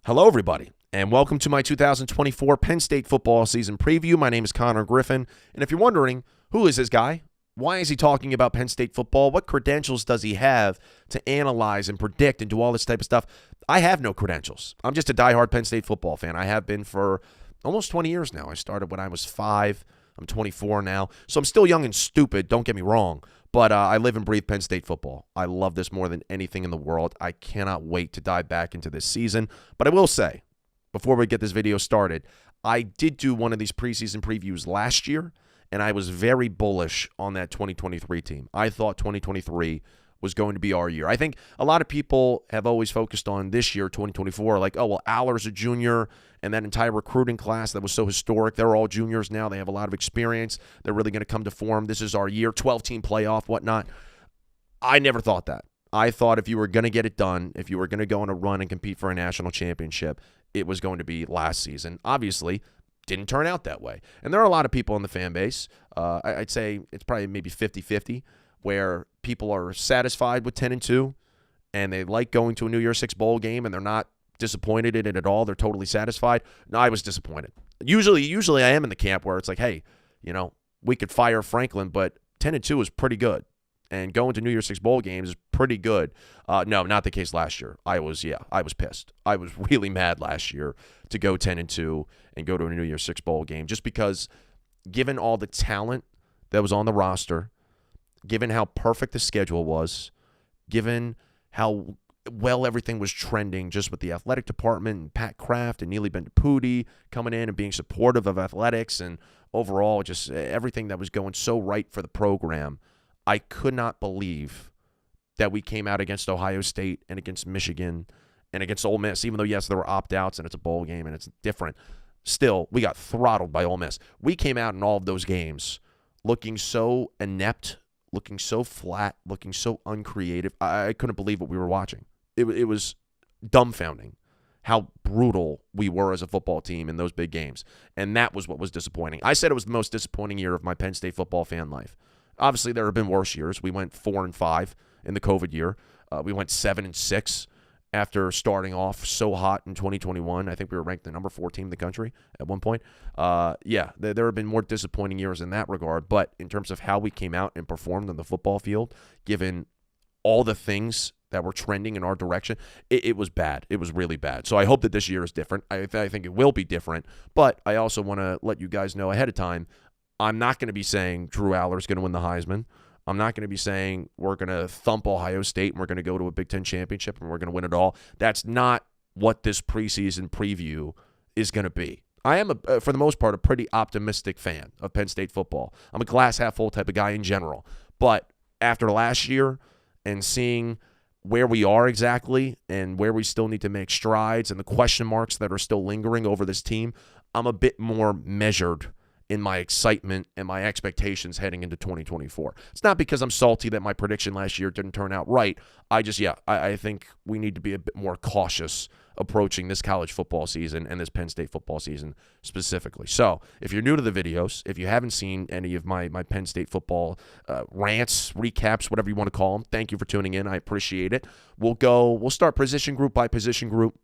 Hello, everybody, and welcome to my 2024 Penn State football season preview. My name is Connor Griffin, and if you're wondering, who is this guy? Why is he talking about Penn State football? What credentials does he have to analyze and predict and do all this type of stuff? I have no credentials. I'm just a diehard Penn State football fan. I have been for almost 20 years now. I started when I was 5. I'm 24 now, so I'm still young and stupid, don't get me wrong. But I live and breathe Penn State football. I love this more than anything in the world. I cannot wait to dive back into this season. But I will say, before we get this video started, I did do one of these preseason previews last year, and I was very bullish on that 2023 team. I thought 2023 was going to be our year. I think a lot of people have always focused on this year, 2024, like, oh, well, Allar's a junior, and that entire recruiting class that was so historic, they're all juniors now. They have a lot of experience. They're really going to come to form. This is our year, 12-team playoff, whatnot. I never thought that. I thought if you were going to get it done, if you were going to go on a run and compete for a national championship, it was going to be last season. Obviously, didn't turn out that way. And there are a lot of people in the fan base. I'd say it's probably maybe 50-50, where people are satisfied with 10-2, and they like going to a New Year's Six bowl game, and they're not disappointed in it at all. They're totally satisfied. No, I was disappointed. Usually I am in the camp where it's like, hey, you know, we could fire Franklin, but 10-2 is pretty good, and going to New Year's Six bowl games is pretty good. No, not the case last year. I was pissed. I was really mad last year to go 10-2 and go to a New Year's Six bowl game, just because given all the talent that was on the roster, given how perfect the schedule was, given how well everything was trending just with the athletic department and Pat Kraft and Neely Bendapudi coming in and being supportive of athletics and overall just everything that was going so right for the program, I could not believe that we came out against Ohio State and against Michigan and against Ole Miss, even though, yes, there were opt-outs and it's a bowl game and it's different. Still, we got throttled by Ole Miss. We came out in all of those games looking so inept, looking so flat, looking so uncreative. I couldn't believe what we were watching. It was dumbfounding how brutal we were as a football team in those big games. And that was what was disappointing. I said it was the most disappointing year of my Penn State football fan life. Obviously, there have been worse years. We went 4-5 in the COVID year. We went 7-6 after starting off so hot in 2021. I think we were ranked the number 4 team in the country at one point. There have been more disappointing years in that regard. But in terms of how we came out and performed on the football field, given all the things that were trending in our direction, it was bad. It was really bad. So I hope that this year is different. I think it will be different. But I also want to let you guys know ahead of time, I'm not going to be saying Drew Allar is going to win the Heisman. I'm not going to be saying we're going to thump Ohio State and we're going to go to a Big Ten championship and we're going to win it all. That's not what this preseason preview is going to be. I am, for the most part, a pretty optimistic fan of Penn State football. I'm a glass half full type of guy in general. But after last year and seeing where we are exactly and where we still need to make strides and the question marks that are still lingering over this team, I'm a bit more measured in my excitement and my expectations heading into 2024. It's not because I'm salty that my prediction last year didn't turn out right. I think we need to be a bit more cautious approaching this college football season and this Penn State football season specifically. So if you're new to the videos, if you haven't seen any of my Penn State football rants, recaps, whatever you want to call them, thank you for tuning in. I appreciate it. We'll start position group by position group,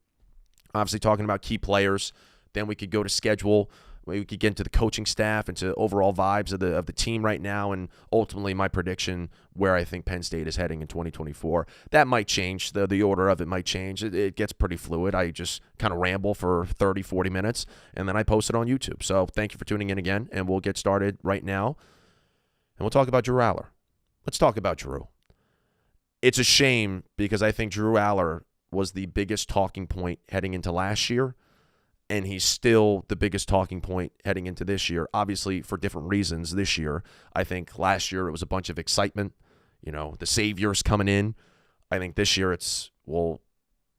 obviously talking about key players. Then we could go to schedule. We could get into the coaching staff, into overall vibes of the team right now, and ultimately my prediction where I think Penn State is heading in 2024. That might change. The order of it might change. It gets pretty fluid. I just kind of ramble for 30, 40 minutes, and then I post it on YouTube. So thank you for tuning in again, and we'll get started right now. And we'll talk about Drew Allar. Let's talk about Drew. It's a shame because I think Drew Allar was the biggest talking point heading into last year, and he's still the biggest talking point heading into this year, obviously for different reasons this year. I think last year it was a bunch of excitement. You know, the savior's coming in. I think this year it's, well,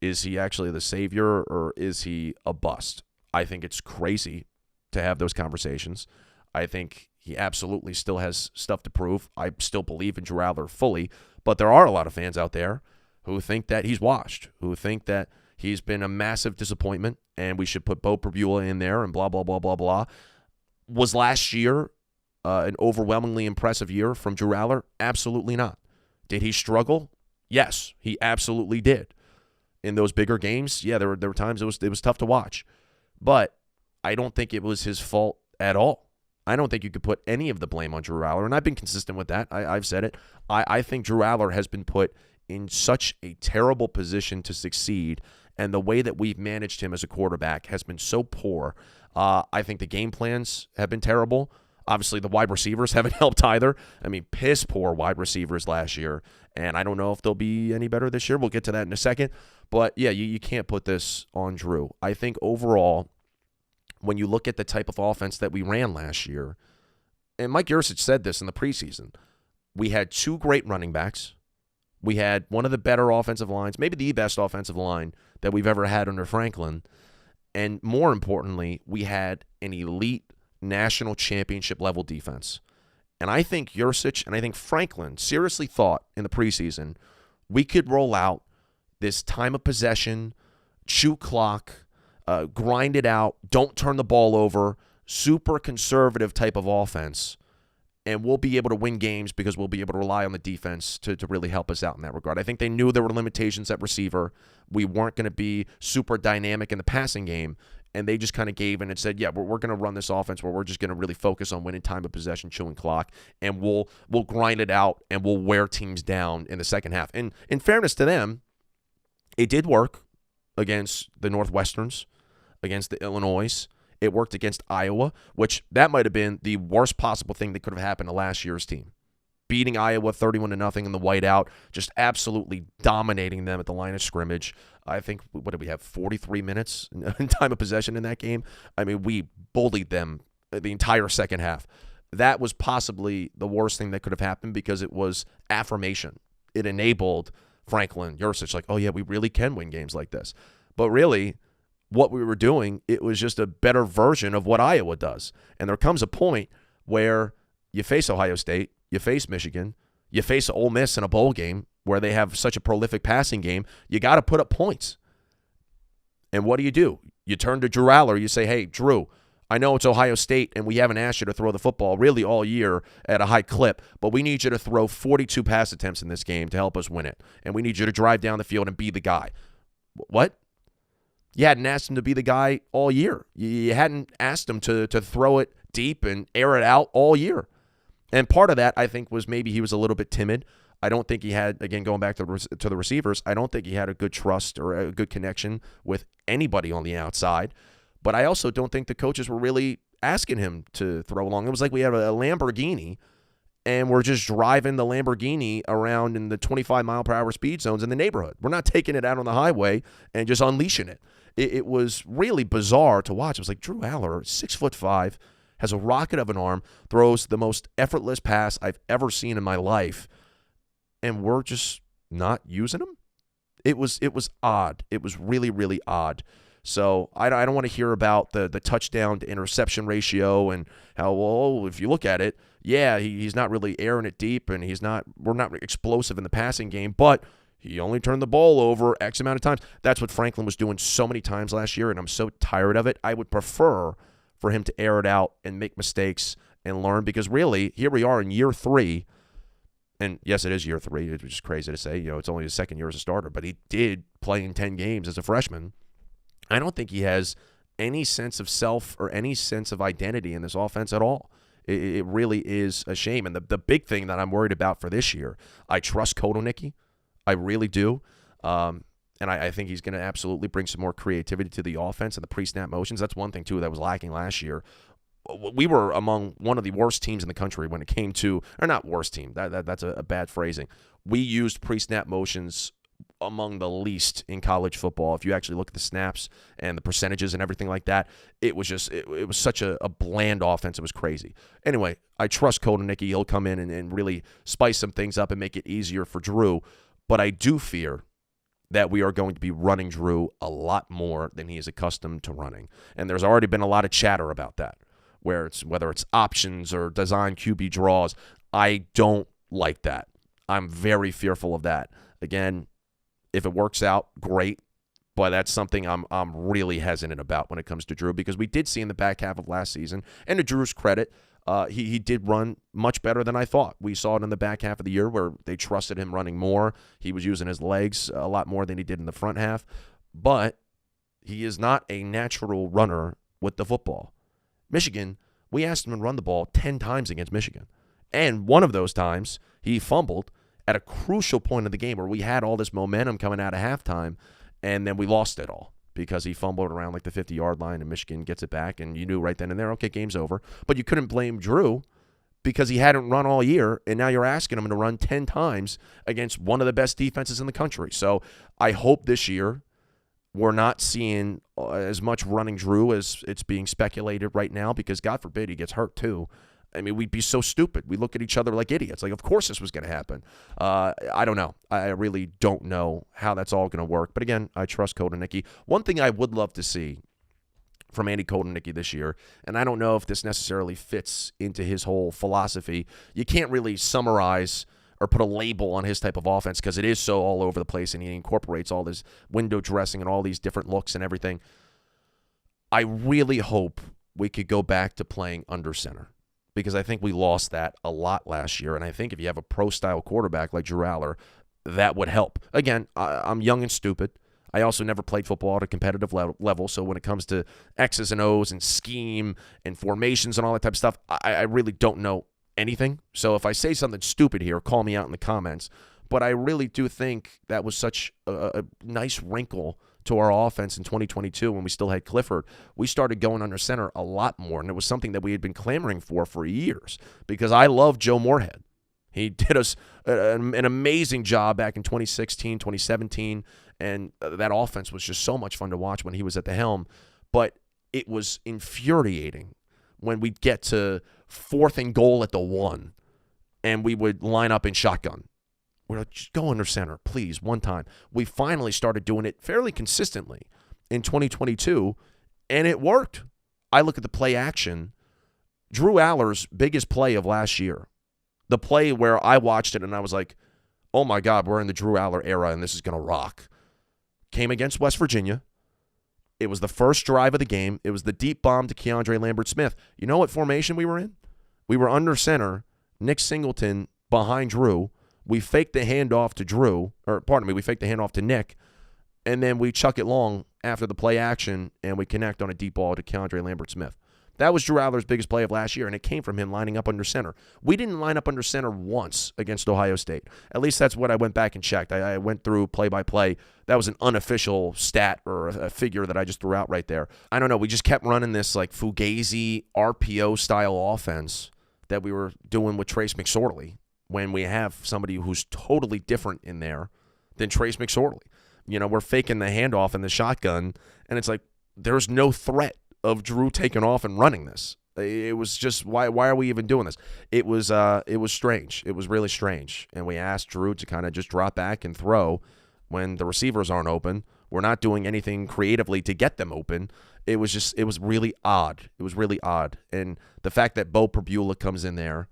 is he actually the savior or is he a bust? I think it's crazy to have those conversations. I think he absolutely still has stuff to prove. I still believe in Drew Allar fully, but there are a lot of fans out there who think that he's washed, who think that he's been a massive disappointment, and we should put Bo Prabula in there and blah, blah, blah, blah, blah. Was last year an overwhelmingly impressive year from Drew Allar? Absolutely not. Did he struggle? Yes, he absolutely did. in those bigger games, yeah, there were times it was tough to watch. But I don't think it was his fault at all. I don't think you could put any of the blame on Drew Allar, and I've been consistent with that. I've said it. I think Drew Allar has been put in such a terrible position to succeed, and the way that we've managed him as a quarterback has been so poor. I think the game plans have been terrible. Obviously, the wide receivers haven't helped either. I mean, piss poor wide receivers last year, and I don't know if they'll be any better this year. We'll get to that in a second. But, yeah, you can't put this on Drew. I think overall, when you look at the type of offense that we ran last year, and Mike Yurcich said this in the preseason, we had 2 great running backs. We had one of the better offensive lines, maybe the best offensive line that we've ever had under Franklin. And more importantly, we had an elite national championship level defense. And I think Yurcich and I think Franklin seriously thought in the preseason we could roll out this time of possession, chew clock, grind it out, don't turn the ball over, super conservative type of offense, and we'll be able to win games because we'll be able to rely on the defense to really help us out in that regard. I think they knew there were limitations at receiver. We weren't going to be super dynamic in the passing game, and they just kind of gave in and said, yeah, we're going to run this offense where we're just going to really focus on winning time of possession, chewing clock, and we'll grind it out, and we'll wear teams down in the second half. And in fairness to them, it did work against the Northwesterns, against the Illinois. It worked against Iowa, which that might have been the worst possible thing that could have happened to last year's team. Beating Iowa 31-0 in the whiteout, just absolutely dominating them at the line of scrimmage. I think, what did we have, 43 minutes in time of possession in that game? I mean, we bullied them the entire second half. That was possibly the worst thing that could have happened because it was affirmation. It enabled Franklin, Yurcich, like, oh yeah, we really can win games like this. But really, what we were doing, it was just a better version of what Iowa does. And there comes a point where you face Ohio State, you face Michigan, you face Ole Miss in a bowl game where they have such a prolific passing game, you got to put up points. And what do? You turn to Drew Allar, you say, hey, Drew, I know it's Ohio State and we haven't asked you to throw the football really all year at a high clip, but we need you to throw 42 pass attempts in this game to help us win it. And we need you to drive down the field and be the guy. What? You hadn't asked him to be the guy all year. You hadn't asked him to throw it deep and air it out all year. And part of that, I think, was maybe he was a little bit timid. I don't think he had, again, going back to the receivers, I don't think he had a good trust or a good connection with anybody on the outside. But I also don't think the coaches were really asking him to throw long. It was like we had a Lamborghini, and we're just driving the Lamborghini around in the 25-mile-per-hour speed zones in the neighborhood. We're not taking it out on the highway and just unleashing it. It was really bizarre to watch. It was like Drew Allar, 6'5", has a rocket of an arm, throws the most effortless pass I've ever seen in my life, and we're just not using him? It was odd. It was really, really odd. So I don't want to hear about the touchdown to interception ratio and how, well, if you look at it, yeah, he's not really airing it deep, and we're not explosive in the passing game, but he only turned the ball over X amount of times. That's what Franklin was doing so many times last year, and I'm so tired of it. I would prefer for him to air it out and make mistakes and learn, because really, here we are in year 3. And yes, it is year 3. It's just crazy to say. It's only his second year as a starter, but he did play in 10 games as a freshman. I don't think he has any sense of self or any sense of identity in this offense at all. It really is a shame. And the big thing that I'm worried about for this year, I trust Nittany. I really do. And I think he's going to absolutely bring some more creativity to the offense and the pre-snap motions. That's one thing, too, that was lacking last year. We were among one of the worst teams in the country when it came to, or not worst team, that's a bad phrasing. We used pre-snap motions among the least in college football. If you actually look at the snaps and the percentages and everything like that, it was just, it was such a bland offense. It was crazy. Anyway, I trust Nittany. He'll come in and really spice some things up and make it easier for Drew. But I do fear that we are going to be running Drew a lot more than he is accustomed to running. And there's already been a lot of chatter about that, whether it's options or design QB draws. I don't like that. I'm very fearful of that. Again, if it works out, great. But that's something I'm really hesitant about when it comes to Drew, because we did see in the back half of last season, and to Drew's credit, He did run much better than I thought. We saw it in the back half of the year where they trusted him running more. He was using his legs a lot more than he did in the front half. But he is not a natural runner with the football. Michigan, we asked him to run the ball 10 times against Michigan. And one of those times, he fumbled at a crucial point of the game where we had all this momentum coming out of halftime, and then we lost it all because he fumbled around like the 50-yard line and Michigan gets it back, and you knew right then and there, okay, game's over. But you couldn't blame Drew because he hadn't run all year, and now you're asking him to run 10 times against one of the best defenses in the country. So I hope this year we're not seeing as much running Drew as it's being speculated right now because, God forbid, he gets hurt too. I mean, we'd be so stupid. We look at each other like idiots. Like, of course this was going to happen. I don't know. I really don't know how that's all going to work. But, again, I trust Kotelnicki. One thing I would love to see from Andy Kotelnicki this year, and I don't know if this necessarily fits into his whole philosophy. You can't really summarize or put a label on his type of offense because it is so all over the place, and he incorporates all this window dressing and all these different looks and everything. I really hope we could go back to playing under center, because I think we lost that a lot last year. And I think if you have a pro-style quarterback like Drew Allar, that would help. Again, I'm young and stupid. I also never played football at a competitive level, so when it comes to X's and O's and scheme and formations and all that type of stuff, I really don't know anything. So if I say something stupid here, call me out in the comments. But I really do think that was such a nice wrinkle to our offense in 2022 when we still had Clifford. We started going under center a lot more, and it was something that we had been clamoring for years because I love Joe Moorhead. He did us an amazing job back in 2016, 2017, and that offense was just so much fun to watch when he was at the helm. But it was infuriating when we'd get to 4th and goal at the 1, and we would line up in shotgun. We're like, just go under center, please, one time. We finally started doing it fairly consistently in 2022, and it worked. I look at the play action. Drew Allar's biggest play of last year, the play where I watched it and I was like, oh, my God, we're in the Drew Allar era, and this is going to rock, came against West Virginia. It was the first drive of the game. It was the deep bomb to Keandre Lambert-Smith. You know what formation we were in? We were under center, Nick Singleton behind Drew. We faked the handoff to Drew, or pardon me, we faked the handoff to Nick, and then we chuck it long after the play action, and we connect on a deep ball to Keandre Lambert-Smith. That was Drew Allar's biggest play of last year, and it came from him lining up under center. We didn't line up under center once against Ohio State. At least that's what I went back and checked. I went through play-by-play. That was an unofficial stat or a figure that I just threw out right there. I don't know. We just kept running this like Fugazi RPO-style offense that we were doing with Trace McSorley, when we have somebody who's totally different in there than Trace McSorley. You know, we're faking the handoff in the shotgun, and it's like there's no threat of Drew taking off and running this. It was just, why are we even doing this? It was strange. It was really strange. And we asked Drew to kind of just drop back and throw when the receivers aren't open. We're not doing anything creatively to get them open. It was really odd. It was really odd. And the fact that Bo Prabula comes in there,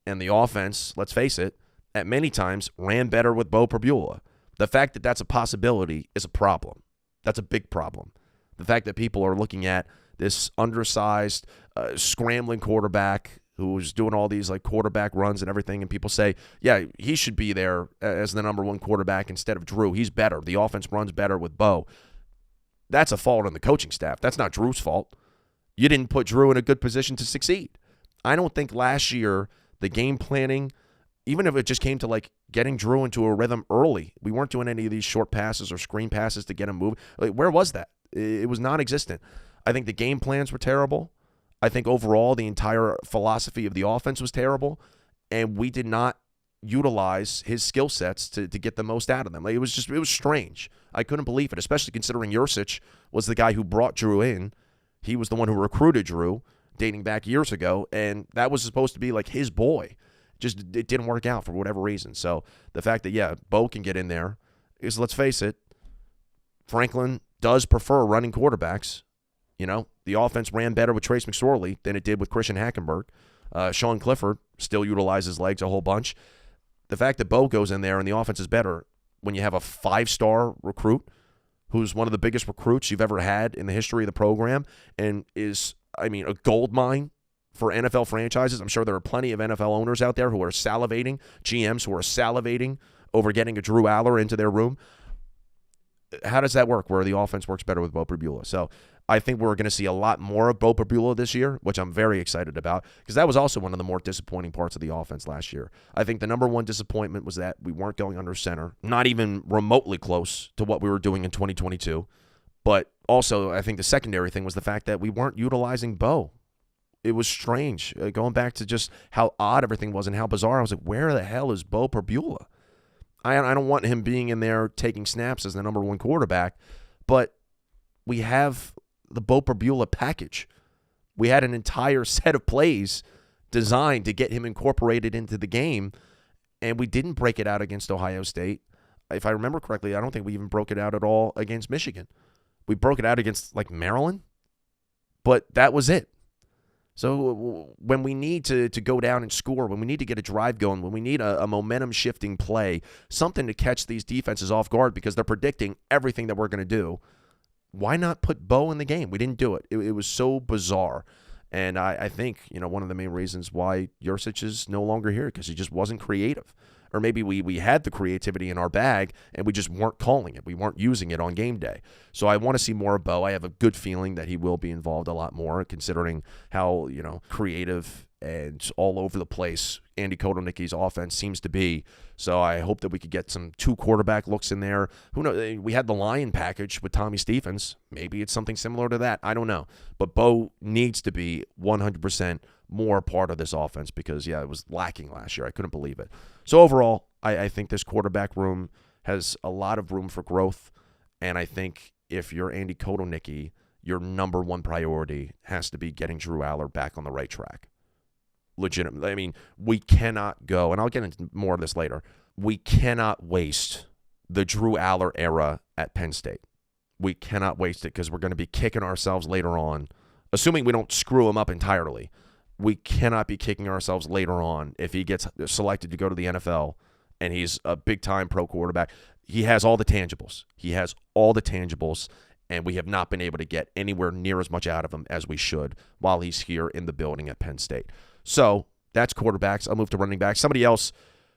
and the offense, let's face it, at many times ran better with Bo Prabula. The fact that that's a possibility is a problem. That's a big problem. The fact that people are looking at this undersized, scrambling quarterback who's doing all these like quarterback runs and everything, and people say, yeah, he should be there as the number 1 quarterback instead of Drew. He's better. The offense runs better with Bo. That's a fault on the coaching staff. That's not Drew's fault. You didn't put Drew in a good position to succeed. I don't think last year the game planning, even if it just came to like getting Drew into a rhythm early, we weren't doing any of these short passes or screen passes to get him moving. Like, where was that? It was non-existent. I think the game plans were terrible. I think overall the entire philosophy of the offense was terrible, and we did not utilize his skill sets to get the most out of them. Like, it was strange. I couldn't believe it, especially considering Yurcich was the guy who brought Drew in. He was the one who recruited Drew dating back years ago, and that was supposed to be like his boy. It didn't work out for whatever reason. So the fact that, yeah, Bo can get in there is, let's face it, Franklin does prefer running quarterbacks. You know, the offense ran better with Trace McSorley than it did with Christian Hackenberg. Sean Clifford still utilizes legs a whole bunch. The fact that Bo goes in there and the offense is better when you have a 5-star recruit who's one of the biggest recruits you've ever had in the history of the program and is, I mean, a gold mine for NFL franchises. I'm sure there are plenty of NFL owners out there who are salivating, GMs who are salivating over getting a Drew Allar into their room. How does that work where the offense works better with Beau Pribula? So I think we're going to see a lot more of Beau Pribula this year, which I'm very excited about, because that was also one of the more disappointing parts of the offense last year. I think the number one disappointment was that we weren't going under center, not even remotely close to what we were doing in 2022. But also, I think the secondary thing was the fact that we weren't utilizing Beau. It was strange. Going back to just how odd everything was and how bizarre, I was like, where the hell is Beau Pribula? I don't want him being in there taking snaps as the number one quarterback, but we have the Beau Pribula package. We had an entire set of plays designed to get him incorporated into the game, and we didn't break it out against Ohio State. If I remember correctly, I don't think we even broke it out at all against Michigan. We broke it out against, like, Maryland, but that was it. So when we need to go down and score, when we need to get a drive going, when we need a momentum-shifting play, something to catch these defenses off guard because they're predicting everything that we're going to do, why not put Beau in the game? We didn't do it. It was so bizarre. And I think, one of the main reasons why Yurcich is no longer here, because he just wasn't creative. Or maybe we had the creativity in our bag and we just weren't calling it. We weren't using it on game day. So I want to see more of Beau. I have a good feeling that he will be involved a lot more, considering how, creative and all over the place Andy Kotelnicki's offense seems to be. So I hope that we could get some 2 quarterback looks in there. Who knows? We had the Lion package with Tommy Stephens. Maybe it's something similar to that. I don't know. But Beau needs to be 100% more part of this offense because, it was lacking last year. I couldn't believe it. So overall, I think this quarterback room has a lot of room for growth. And I think if you're Andy Kotelnicki, your number one priority has to be getting Drew Allar back on the right track. Legitimately. I mean, we cannot go, and I'll get into more of this later, we cannot waste the Drew Allar era at Penn State. We cannot waste it because we're going to be kicking ourselves later on, assuming we don't screw him up entirely. We cannot be kicking ourselves later on if he gets selected to go to the NFL and he's a big-time pro quarterback. He has all the tangibles. And we have not been able to get anywhere near as much out of him as we should while he's here in the building at Penn State. So that's quarterbacks. I'll move to running backs. Somebody else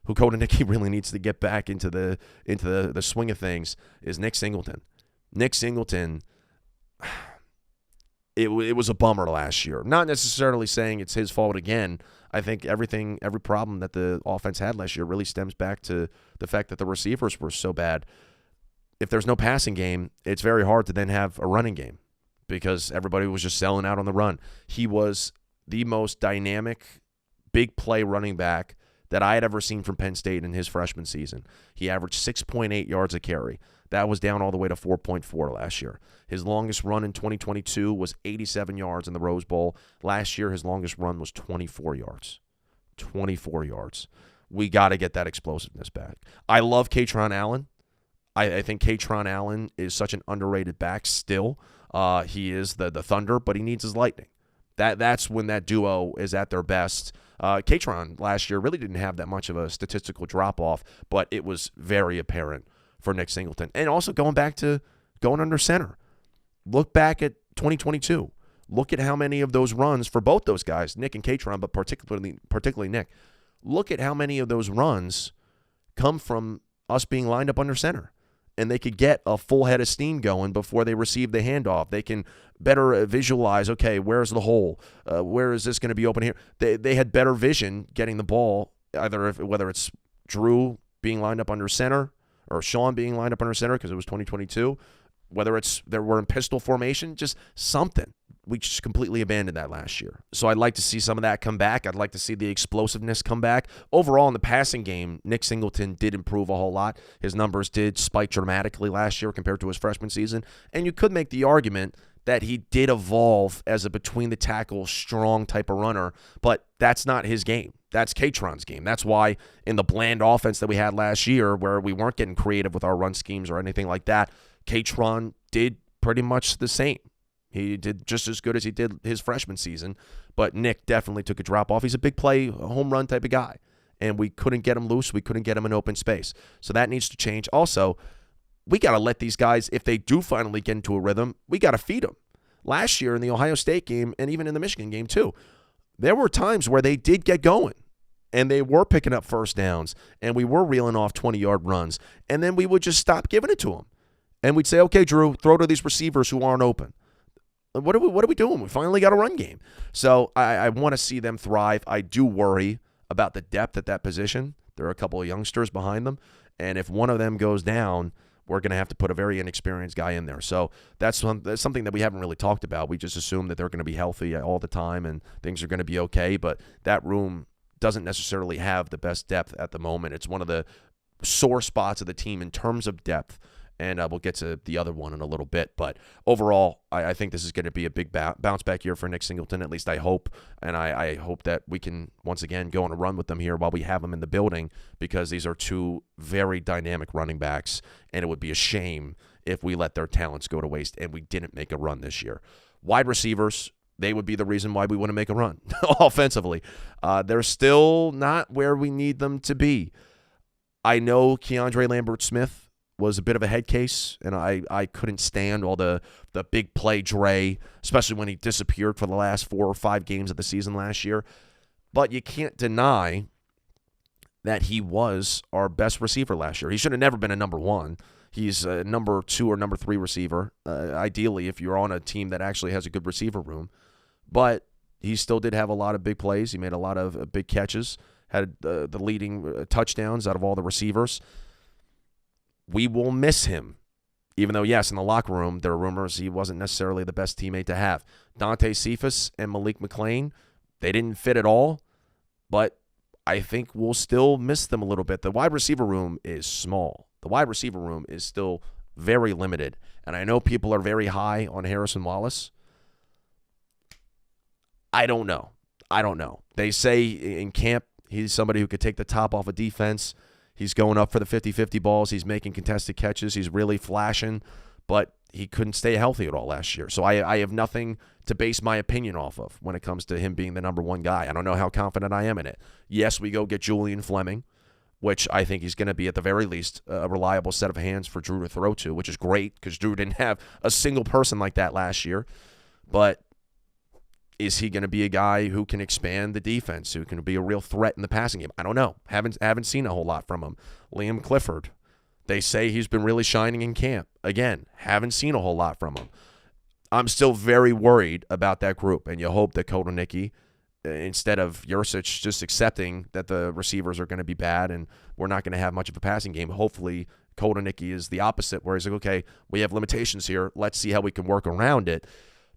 who Kotelnicki really needs to get back into the swing of things is Nick Singleton. Nick Singleton, it was a bummer last year. Not necessarily saying it's his fault again. I think every problem that the offense had last year really stems back to the fact that the receivers were so bad. If there's no passing game, it's very hard to then have a running game because everybody was just selling out on the run. He was the most dynamic, big play running back that I had ever seen from Penn State in his freshman season. He averaged 6.8 yards a carry. That was down all the way to 4.4 last year. His longest run in 2022 was 87 yards in the Rose Bowl. Last year, his longest run was 24 yards. 24 yards. We got to get that explosiveness back. I love Kaytron Allen. I think Kaytron Allen is such an underrated back still. He is the Thunder, but he needs his lightning. That's when that duo is at their best. Kaytron last year really didn't have that much of a statistical drop-off, but it was very apparent for Nick Singleton. And also going back to going under center. Look back at 2022. Look at how many of those runs for both those guys, Nick and Kaytron, but particularly Nick. Look at how many of those runs come from us being lined up under center. And they could get a full head of steam going before they receive the handoff. They can better visualize, okay, where's the hole? Where is this going to be open here? They had better vision getting the ball, whether it's Drew being lined up under center or Sean being lined up under center because it was 2022, whether it's we're in pistol formation, just something. We just completely abandoned that last year. So I'd like to see some of that come back. I'd like to see the explosiveness come back. Overall, in the passing game, Nick Singleton did improve a whole lot. His numbers did spike dramatically last year compared to his freshman season. And you could make the argument that he did evolve as a between-the-tackle, strong type of runner, but that's not his game. That's Kaytron's game. That's why in the bland offense that we had last year, where we weren't getting creative with our run schemes or anything like that, Kaytron did pretty much the same. He did just as good as he did his freshman season, but Nick definitely took a drop off. He's a big play, home run type of guy, and we couldn't get him loose. We couldn't get him in open space. So that needs to change. Also, we got to let these guys, if they do finally get into a rhythm, we got to feed them. Last year in the Ohio State game and even in the Michigan game too, there were times where they did get going and they were picking up first downs and we were reeling off 20-yard runs, and then we would just stop giving it to them. And we'd say, okay, Drew, throw to these receivers who aren't open. What are we doing? We finally got a run game. So I want to see them thrive. I do worry about the depth at that position. There are a couple of youngsters behind them, and if one of them goes down, we're going to have to put a very inexperienced guy in there. So that's something that we haven't really talked about. We just assume that they're going to be healthy all the time and things are going to be okay, but that room doesn't necessarily have the best depth at the moment. It's one of the sore spots of the team in terms of depth, and we'll get to the other one in a little bit. But overall, I think this is going to be a big bounce-back year for Nick Singleton, at least I hope. And I hope that we can, once again, go on a run with them here while we have them in the building, because these are two very dynamic running backs, and it would be a shame if we let their talents go to waste and we didn't make a run this year. Wide receivers, they would be the reason why we wouldn't make a run offensively. They're still not where we need them to be. I know Keandre Lambert-Smith was a bit of a head case, and I couldn't stand all the big play Dre, especially when he disappeared for the last 4 or 5 games of the season last year. But you can't deny that he was our best receiver last year. He should have never been a number 1. He's a number 2 or number 3 receiver, ideally if you're on a team that actually has a good receiver room. But he still did have a lot of big plays. He made a lot of big catches, had the leading touchdowns out of all the receivers. We will miss him, even though, yes, in the locker room, there are rumors he wasn't necessarily the best teammate to have. Dante Cephas and Malik McClain, they didn't fit at all, but I think we'll still miss them a little bit. The wide receiver room is small. The wide receiver room is still very limited, and I know people are very high on Harrison Wallace. I don't know. They say in camp he's somebody who could take the top off of defense. He's going up for the 50-50 balls. He's making contested catches. He's really flashing, but he couldn't stay healthy at all last year. So I have nothing to base my opinion off of when it comes to him being the number 1 guy. I don't know how confident I am in it. Yes, we go get Julian Fleming, which I think he's going to be at the very least a reliable set of hands for Drew to throw to, which is great because Drew didn't have a single person like that last year. But is he going to be a guy who can expand the defense, who can be a real threat in the passing game? I don't know. Haven't seen a whole lot from him. Liam Clifford, they say he's been really shining in camp. Again, haven't seen a whole lot from him. I'm still very worried about that group, and you hope that Kotelnicki, instead of Yurcich just accepting that the receivers are going to be bad and we're not going to have much of a passing game, hopefully Kotelnicki is the opposite, where he's like, okay, we have limitations here. Let's see how we can work around it.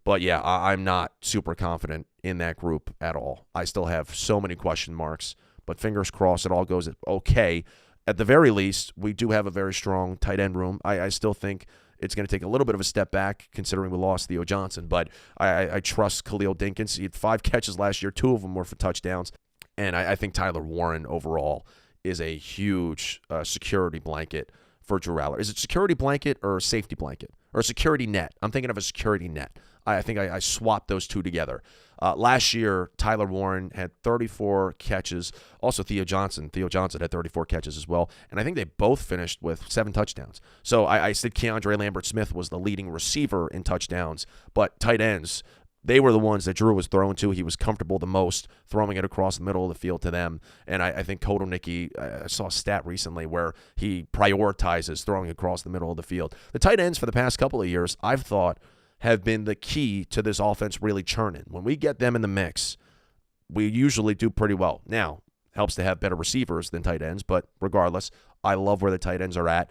But, yeah, I'm not super confident in that group at all. I still have so many question marks, but fingers crossed it all goes okay. At the very least, we do have a very strong tight end room. I still think it's going to take a little bit of a step back considering we lost Theo Johnson, but I trust Khalil Dinkins. He had 5 catches last year. 2 of them were for touchdowns, and I think Tyler Warren overall is a huge security blanket for Drew Allar. Is it security blanket or safety blanket? Or security net? I'm thinking of a security net. I think I swapped those two together. Last year, Tyler Warren had 34 catches. Also, Theo Johnson had 34 catches as well. And I think they both finished with 7 touchdowns. So I said Keandre Lambert-Smith was the leading receiver in touchdowns. But tight ends, they were the ones that Drew was throwing to. He was comfortable the most throwing it across the middle of the field to them. And I think Kotelnicki, I saw a stat recently where he prioritizes throwing across the middle of the field. The tight ends for the past couple of years, I've thought, have been the key to this offense really churning. When we get them in the mix, we usually do pretty well. Now, helps to have better receivers than tight ends, but regardless, I love where the tight ends are at.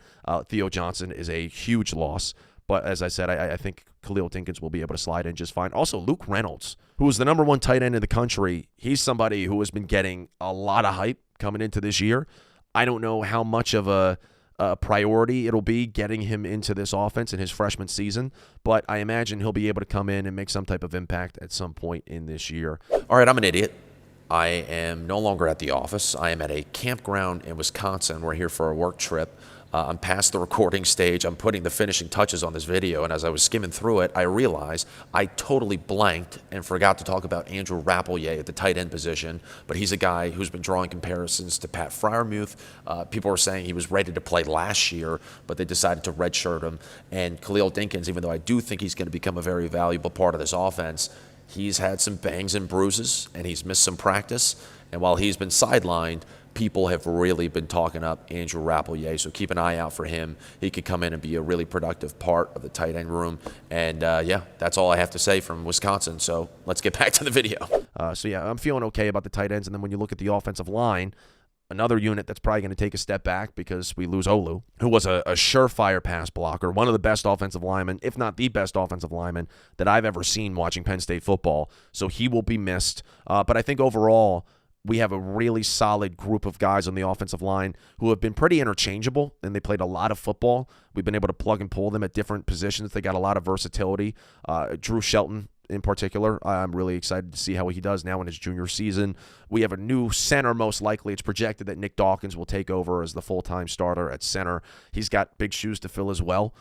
Theo Johnson is a huge loss, but as I said, I think Khalil Dinkins will be able to slide in just fine. Also, Luke Reynolds, who is the number 1 tight end in the country, he's somebody who has been getting a lot of hype coming into this year. I don't know how much of a priority it'll be getting him into this offense in his freshman season, but I imagine he'll be able to come in and make some type of impact at some point in this year. All right, I'm an idiot. I am no longer at the office. I am at a campground in Wisconsin. We're here for a work trip. I'm past the recording stage. I'm putting the finishing touches on this video, and as I was skimming through it, I realized I totally blanked and forgot to talk about Andrew Rappelier at the tight end position, but he's a guy who's been drawing comparisons to Pat Freiermuth. People were saying he was ready to play last year, but they decided to redshirt him. And Khalil Dinkins, even though I do think he's going to become a very valuable part of this offense, he's had some bangs and bruises, and he's missed some practice. And while he's been sidelined, people have really been talking up Andrew Rappelier, so keep an eye out for him. He could come in and be a really productive part of the tight end room. And, yeah, that's all I have to say from Wisconsin. So let's get back to the video. Yeah, I'm feeling okay about the tight ends. And then when you look at the offensive line, another unit that's probably going to take a step back because we lose Olu, who was a surefire pass blocker, one of the best offensive linemen, if not the best offensive lineman that I've ever seen watching Penn State football. So he will be missed. But I think overall, we have a really solid group of guys on the offensive line who have been pretty interchangeable, and they played a lot of football. We've been able to plug and pull them at different positions. They got a lot of versatility. Drew Shelton, in particular, I'm really excited to see how he does now in his junior season. We have a new center, most likely. It's projected that Nick Dawkins will take over as the full-time starter at center. He's got big shoes to fill as well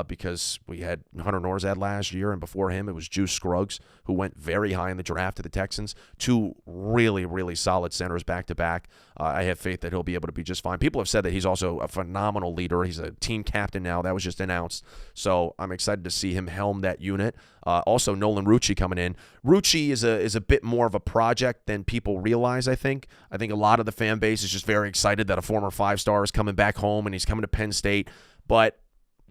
because we had Hunter Norzad last year, and before him it was Juice Scruggs, who went very high in the draft to the Texans. Two really, really solid centers back-to-back. I have faith that he'll be able to be just fine. People have said that he's also a phenomenal leader. He's a team captain now. That was just announced. So I'm excited to see him helm that unit. Also, Nolan Rucci coming in. Rucci is a bit more of a project than people realize, I think. I think a lot of the fan base is just very excited that a former five-star is coming back home and he's coming to Penn State. But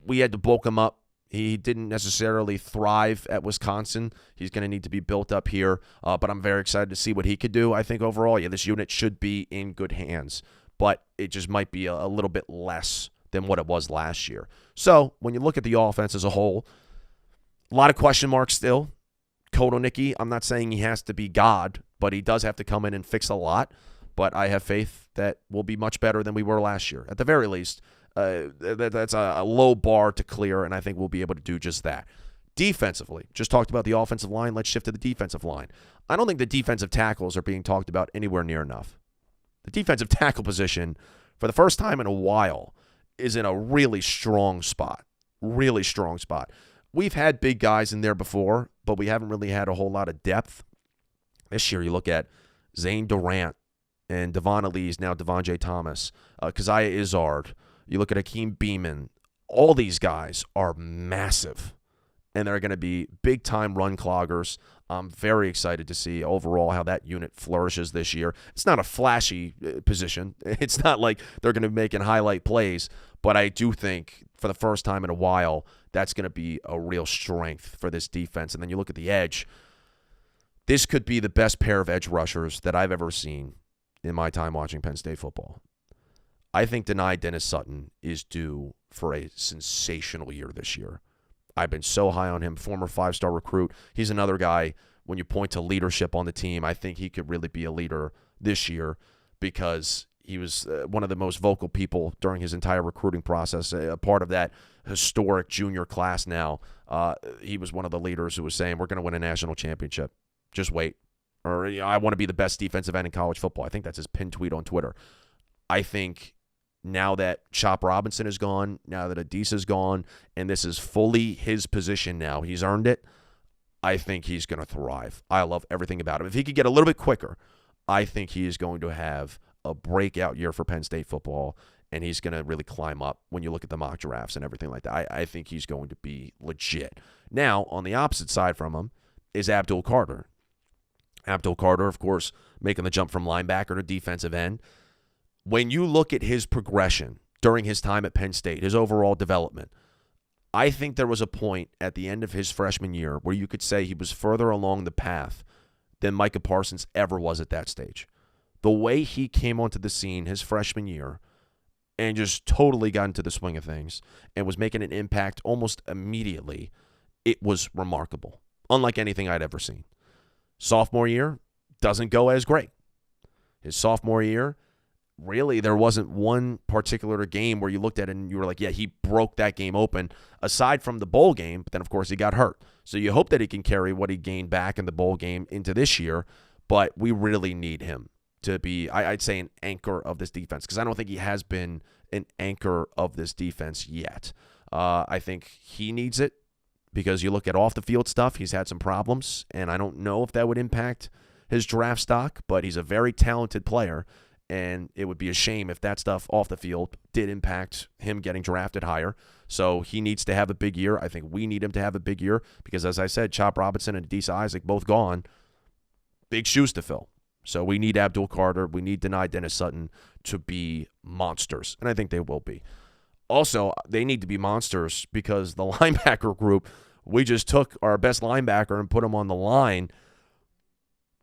we had to bulk him up. He didn't necessarily thrive at Wisconsin. He's going to need to be built up here. But I'm very excited to see what he could do. I think overall, yeah, this unit should be in good hands. But it just might be a little bit less than what it was last year. So when you look at the offense as a whole, a lot of question marks still. Kotelnicki, I'm not saying he has to be God, but he does have to come in and fix a lot. But I have faith that we'll be much better than we were last year. At the very least, that's a low bar to clear, and I think we'll be able to do just that. Defensively, just talked about the offensive line. Let's shift to the defensive line. I don't think the defensive tackles are being talked about anywhere near enough. The defensive tackle position, for the first time in a while, is in a really strong spot. Really strong spot. We've had big guys in there before, but we haven't really had a whole lot of depth. This year, you look at Zane Durant and Devon Elise, now Devon J. Thomas, Keziah Izzard. You look at Hakeem Beamon. All these guys are massive, and they're going to be big-time run cloggers. I'm very excited to see overall how that unit flourishes this year. It's not a flashy position. It's not like they're going to be making highlight plays, but I do think for the first time in a while, that's going to be a real strength for this defense. And then you look at the edge. This could be the best pair of edge rushers that I've ever seen in my time watching Penn State football. I think Denai Dennis Sutton is due for a sensational year this year. I've been so high on him, former five-star recruit. He's another guy, when you point to leadership on the team, I think he could really be a leader this year because he was one of the most vocal people during his entire recruiting process, a part of that historic junior class now. He was one of the leaders who was saying, we're going to win a national championship. Just wait. Or, I want to be the best defensive end in college football. I think that's his pinned tweet on Twitter. I think now that Chop Robinson is gone, now that Adisa is gone, and this is fully his position now, he's earned it, I think he's going to thrive. I love everything about him. If he could get a little bit quicker, I think he is going to have a breakout year for Penn State football, and he's going to really climb up when you look at the mock drafts and everything like that. I think he's going to be legit. Now, on the opposite side from him is Abdul Carter. Abdul Carter, of course, making the jump from linebacker to defensive end. When you look at his progression during his time at Penn State, his overall development, I think there was a point at the end of his freshman year where you could say he was further along the path than Micah Parsons ever was at that stage. The way he came onto the scene his freshman year and just totally got into the swing of things and was making an impact almost immediately, it was remarkable, unlike anything I'd ever seen. Sophomore year doesn't go as great. His sophomore year, really, there wasn't one particular game where you looked at it and you were like, yeah, he broke that game open, aside from the bowl game, but then, of course, he got hurt. So you hope that he can carry what he gained back in the bowl game into this year, but we really need him to be, I'd say, an anchor of this defense, because I don't think he has been an anchor of this defense yet. I think he needs it, because you look at off-the-field stuff, he's had some problems, and I don't know if that would impact his draft stock, but he's a very talented player. And it would be a shame if that stuff off the field did impact him getting drafted higher. So he needs to have a big year. I think we need him to have a big year because, as I said, Chop Robinson and Adisa Isaac both gone. Big shoes to fill. So we need Abdul Carter. We need Dennis Sutton to be monsters. And I think they will be. Also, they need to be monsters because the linebacker group, we just took our best linebacker and put him on the line.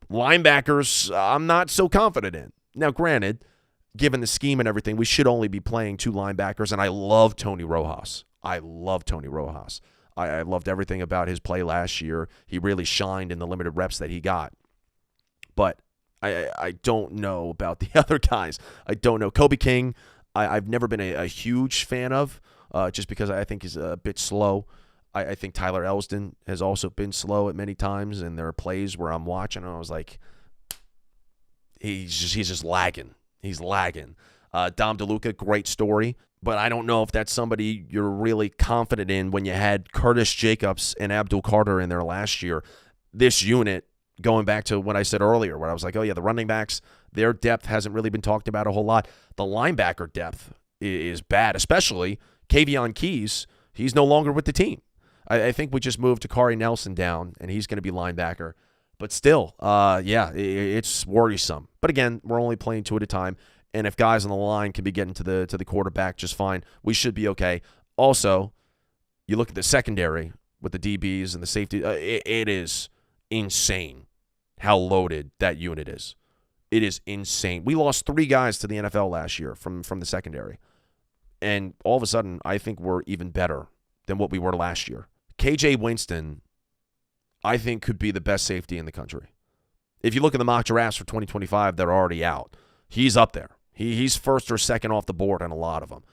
Linebackers, I'm not so confident in. Now, granted, given the scheme and everything, we should only be playing 2 linebackers, and I love Tony Rojas. I loved everything about his play last year. He really shined in the limited reps that he got. But I don't know about the other guys. I don't know. Kobe King, I've never been a huge fan of just because I think he's a bit slow. I think Tyler Elsdon has also been slow at many times, and there are plays where I'm watching and I was like, he's just lagging. He's lagging. Dom DeLuca, great story, but I don't know if that's somebody you're really confident in when you had Curtis Jacobs and Abdul Carter in there last year. This unit, going back to what I said earlier, where I was like, oh yeah, the running backs, their depth hasn't really been talked about a whole lot. The linebacker depth is bad, especially Kavion Keys. He's no longer with the team. I think we just moved Takari Nelson down, and he's going to be linebacker. But still, it's worrisome. But again, we're only playing 2 at a time, and if guys on the line can be getting to the quarterback just fine, we should be okay. Also, you look at the secondary with the DBs and the safety. It is insane how loaded that unit is. It is insane. We lost 3 guys to the NFL last year from the secondary, and all of a sudden, I think we're even better than what we were last year. KJ Winston, I think, could be the best safety in the country. If you look at the mock drafts for 2025, they're already out. He's up there. He's first or second off the board on a lot of them.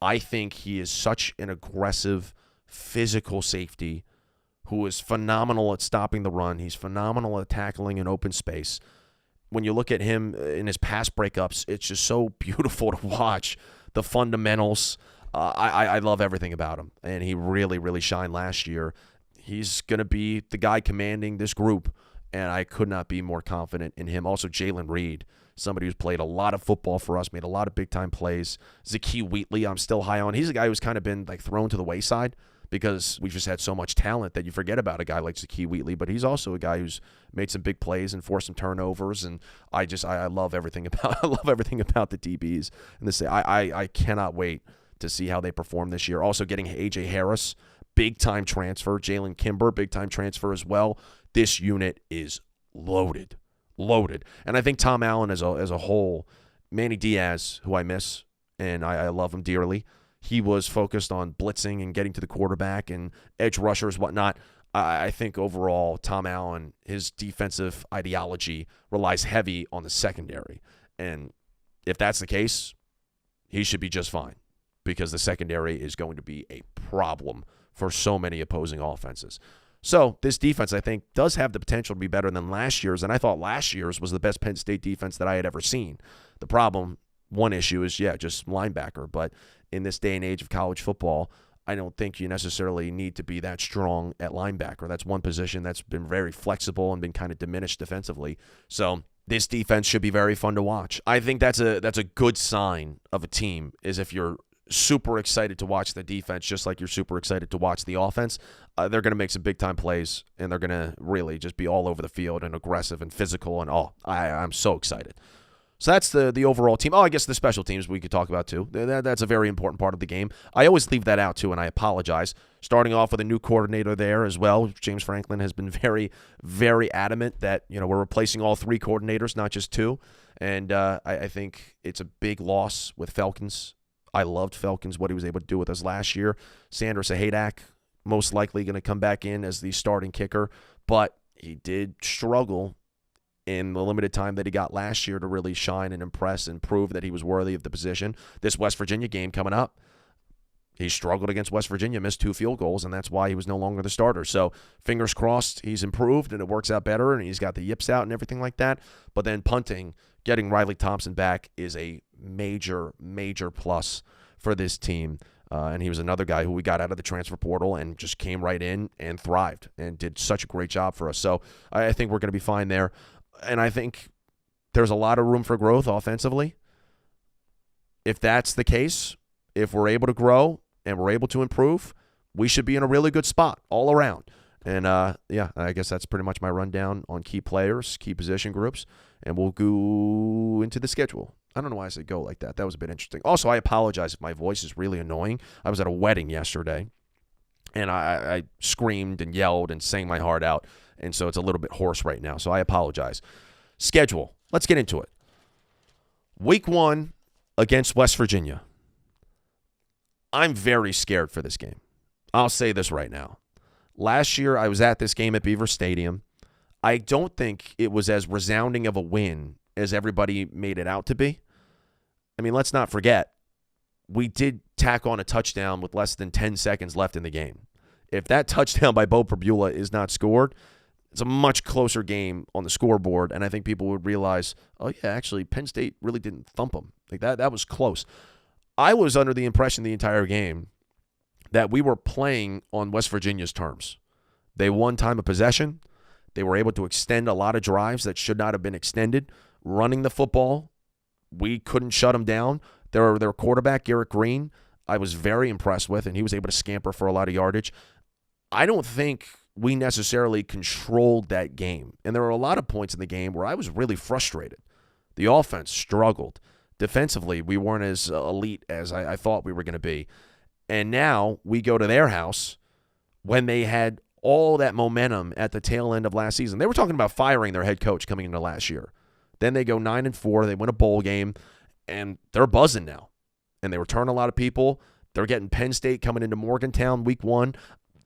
I think he is such an aggressive, physical safety who is phenomenal at stopping the run. He's phenomenal at tackling in open space. When you look at him in his pass breakups, it's just so beautiful to watch. The fundamentals, I love everything about him, and he really, really shined last year. He's going to be the guy commanding this group, and I could not be more confident in him. Also, Jalen Reed, somebody who's played a lot of football for us, made a lot of big-time plays. Zakee Wheatley, I'm still high on. He's a guy who's kind of been thrown to the wayside because we've just had so much talent that you forget about a guy like Zakee Wheatley, but he's also a guy who's made some big plays and forced some turnovers, and I love everything about the DBs. And I cannot wait to see how they perform this year. Also getting A.J. Harris, big-time transfer. Jalen Kimber, big-time transfer as well. This unit is loaded. And I think Tom Allen as a whole, Manny Diaz, who I miss, and I love him dearly, he was focused on blitzing and getting to the quarterback and edge rushers, whatnot. I think overall, Tom Allen, his defensive ideology relies heavy on the secondary. And if that's the case, he should be just fine because the secondary is going to be a problem for so many opposing offenses. So this defense, I think, does have the potential to be better than last year's, and I thought last year's was the best Penn State defense that I had ever seen. The problem, one issue is, just linebacker, but in this day and age of college football, I don't think you necessarily need to be that strong at linebacker. That's one position that's been very flexible and been kind of diminished defensively. So this defense should be very fun to watch. I think that's a good sign of a team is if you're super excited to watch the defense just like you're super excited to watch the offense. They're going to make some big-time plays, and they're going to really just be all over the field and aggressive and physical, and I'm so excited. So that's the overall team. I guess the special teams we could talk about too. That's a very important part of the game. I always leave that out too, and I apologize. Starting off with a new coordinator there as well. James Franklin has been very, very adamant that we're replacing all 3 coordinators, not just 2. And I think it's a big loss with Felkins. I loved Felkins, what he was able to do with us last year. Sanders Sahadak, most likely going to come back in as the starting kicker, but he did struggle in the limited time that he got last year to really shine and impress and prove that he was worthy of the position. This West Virginia game coming up, he struggled against West Virginia, missed 2 field goals, and that's why he was no longer the starter. So fingers crossed he's improved and it works out better and he's got the yips out and everything like that. But then punting, getting Riley Thompson back is a major, major plus for this team. And he was another guy who we got out of the transfer portal and just came right in and thrived and did such a great job for us. So I think we're going to be fine there. And I think there's a lot of room for growth offensively. If that's the case, if we're able to grow and we're able to improve, we should be in a really good spot all around. And, yeah, I guess that's pretty much my rundown on key players, key position groups, and we'll go into the schedule. I don't know why I said go like that. That was a bit interesting. Also, I apologize if my voice is really annoying. I was at a wedding yesterday, and I screamed and yelled and sang my heart out, and so it's a little bit hoarse right now, so I apologize. Schedule. Let's get into it. Week 1 against West Virginia. I'm very scared for this game. I'll say this right now. Last year, I was at this game at Beaver Stadium. I don't think it was as resounding of a win as everybody made it out to be. I mean, let's not forget, we did tack on a touchdown with less than 10 seconds left in the game. If that touchdown by Bo Perbula is not scored, it's a much closer game on the scoreboard, and I think people would realize, oh, yeah, actually, Penn State really didn't thump them. Like that was close. I was under the impression the entire game that we were playing on West Virginia's terms. They won time of possession. They were able to extend a lot of drives that should not have been extended. Running the football, we couldn't shut them down. Their quarterback, Garrett Green, I was very impressed with, and he was able to scamper for a lot of yardage. I don't think we necessarily controlled that game. And there were a lot of points in the game where I was really frustrated. The offense struggled. Defensively, we weren't as elite as I thought we were going to be. And now we go to their house when they had all that momentum at the tail end of last season. They were talking about firing their head coach coming into last year. Then they go 9-4. They win a bowl game, and they're buzzing now. And they return a lot of people. They're getting Penn State coming into Morgantown week 1.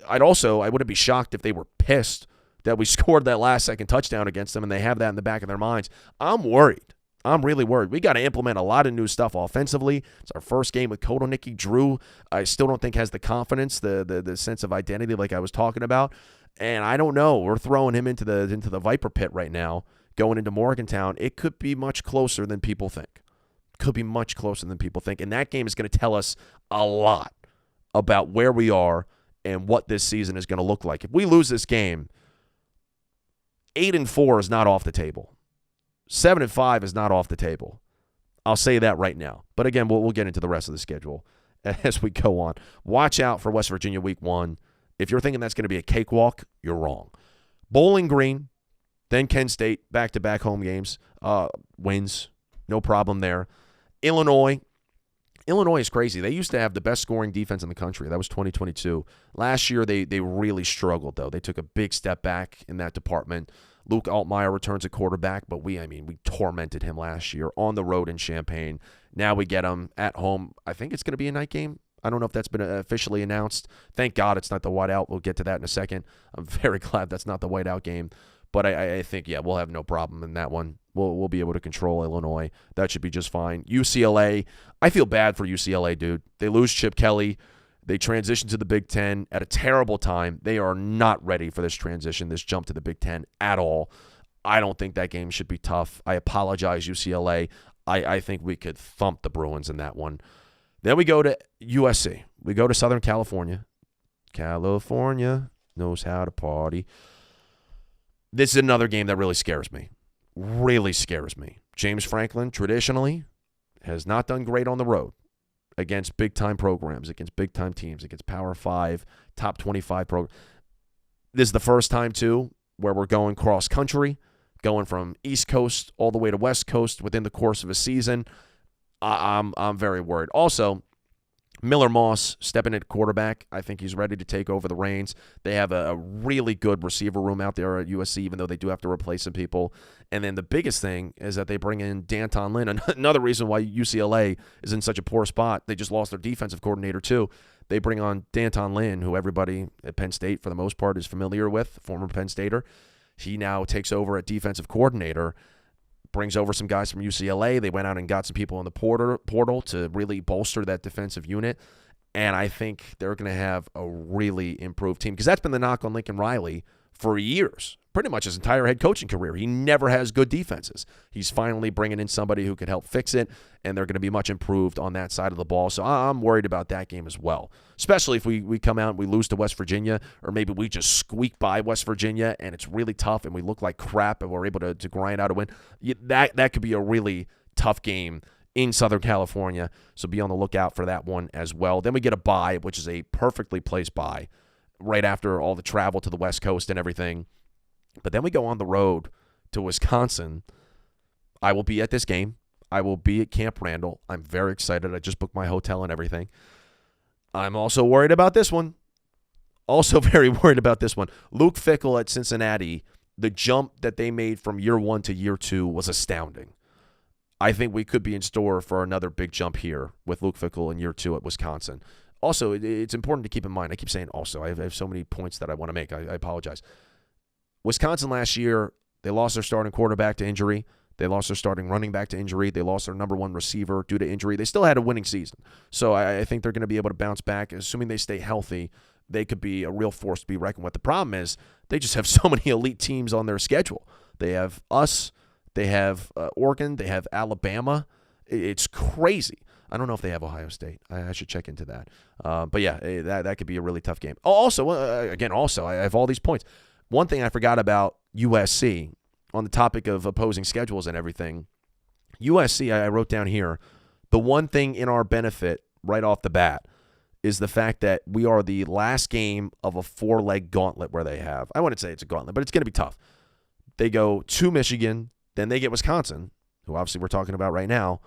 I wouldn't be shocked if they were pissed that we scored that last-second touchdown against them, and they have that in the back of their minds. I'm worried. I'm really worried. We got to implement a lot of new stuff offensively. It's our first game with Kotelnicki. Drew, I still don't think has the confidence, the sense of identity like I was talking about. And I don't know. We're throwing him into the Viper pit right now, going into Morgantown. It could be much closer than people think. Could be much closer than people think. And that game is going to tell us a lot about where we are and what this season is going to look like. If we lose this game, 8-4 is not off the table. 7-5 is not off the table. I'll say that right now. But again, we'll get into the rest of the schedule as we go on. Watch out for West Virginia week 1. If you're thinking that's going to be a cakewalk, you're wrong. Bowling Green, then Penn State, back-to-back home games, wins, no problem there. Illinois is crazy. They used to have the best scoring defense in the country. That was 2022. Last year, they really struggled, though. They took a big step back in that department. Luke Altmaier returns at quarterback, but we tormented him last year on the road in Champaign. Now we get him at home. I think it's going to be a night game. I don't know if that's been officially announced. Thank God it's not the whiteout. We'll get to that in a second. I'm very glad that's not the whiteout game. But I think, yeah, we'll have no problem in that one. We'll be able to control Illinois. That should be just fine. UCLA, I feel bad for UCLA, dude. They lose Chip Kelly. They transition to the Big Ten at a terrible time. They are not ready for this transition, this jump to the Big Ten at all. I don't think that game should be tough. I apologize, UCLA. I think we could thump the Bruins in that one. Then we go to USC. We go to Southern California. California knows how to party. This is another game that really scares me. Really scares me. James Franklin, traditionally, has not done great on the road against big-time programs, against big-time teams, against Power 5, top 25 programs. This is the first time, too, where we're going cross-country, going from East Coast all the way to West Coast within the course of a season. I'm very worried. Also, Miller Moss stepping at quarterback. I think he's ready to take over the reins. They have a really good receiver room out there at USC, even though they do have to replace some people. And then the biggest thing is that they bring in Danton Lynn. Another reason why UCLA is in such a poor spot. They just lost their defensive coordinator, too. They bring on Danton Lynn, who everybody at Penn State, for the most part, is familiar with, former Penn Stater. He now takes over at defensive coordinator, brings over some guys from UCLA. They went out and got some people in the portal to really bolster that defensive unit. And I think they're going to have a really improved team, because that's been the knock on Lincoln Riley for years. pretty much his entire head coaching career. He never has good defenses. He's finally bringing in somebody who could help fix it, and they're going to be much improved on that side of the ball. So I'm worried about that game as well, especially if we come out and we lose to West Virginia, or maybe we just squeak by West Virginia and it's really tough and we look like crap and we're able to grind out a win. That could be a really tough game in Southern California, so be on the lookout for that one as well. Then we get a bye, which is a perfectly placed bye, right after all the travel to the West Coast and everything. But then we go on the road to Wisconsin. I will be at this game. I will be at Camp Randall. I'm very excited. I just booked my hotel and everything. I'm also worried about this one. Also very worried about this one. Luke Fickell at Cincinnati, the jump that they made from year 1 to year 2 was astounding. I think we could be in store for another big jump here with Luke Fickell in year 2 at Wisconsin. Also, it's important to keep in mind, I keep saying also, I have so many points that I want to make. I apologize. Wisconsin last year, they lost their starting quarterback to injury. They lost their starting running back to injury. They lost their number 1 receiver due to injury. They still had a winning season. So I think they're going to be able to bounce back. Assuming they stay healthy, they could be a real force to be reckoned with. The problem is they just have so many elite teams on their schedule. They have us. They have Oregon. They have Alabama. It's crazy. I don't know if they have Ohio State. I should check into that. But yeah, that could be a really tough game. Also, I have all these points. One thing I forgot about USC on the topic of opposing schedules and everything. USC, I wrote down here, the one thing in our benefit right off the bat is the fact that we are the last game of a 4-leg gauntlet where they have. I wouldn't say it's a gauntlet, but it's going to be tough. They go to Michigan, then they get Wisconsin, who obviously we're talking about right now.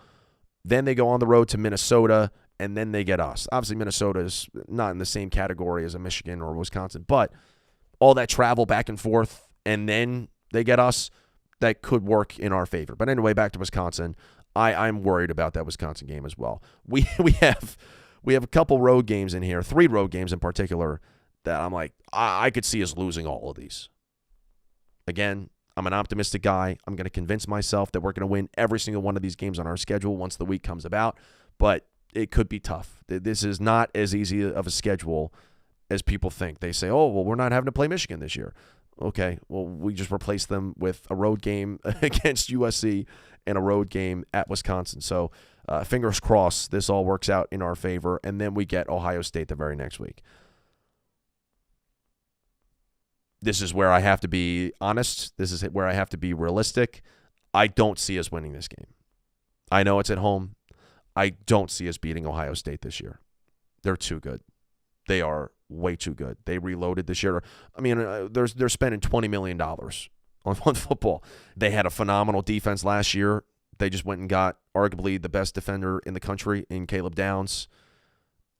Then they go on the road to Minnesota, and then they get us. Obviously, Minnesota is not in the same category as a Michigan or Wisconsin, but all that travel back and forth, and then they get us, that could work in our favor. But anyway, back to Wisconsin. I'm worried about that Wisconsin game as well. We have a couple road games in here, 3 road games in particular, that I'm like, I could see us losing all of these. Again, I'm an optimistic guy. I'm going to convince myself that we're going to win every single one of these games on our schedule once the week comes about, but it could be tough. This is not as easy of a schedule as people think. They say, oh, well, we're not having to play Michigan this year. Okay, well, we just replaced them with a road game against USC and a road game at Wisconsin. So fingers crossed this all works out in our favor, and then we get Ohio State the very next week. This is where I have to be honest. This is where I have to be realistic. I don't see us winning this game. I know it's at home. I don't see us beating Ohio State this year. They're too good. They are way too good. They reloaded this year. I mean, they're spending $20 million on football. They had a phenomenal defense last year. They just went and got arguably the best defender in the country in Caleb Downs.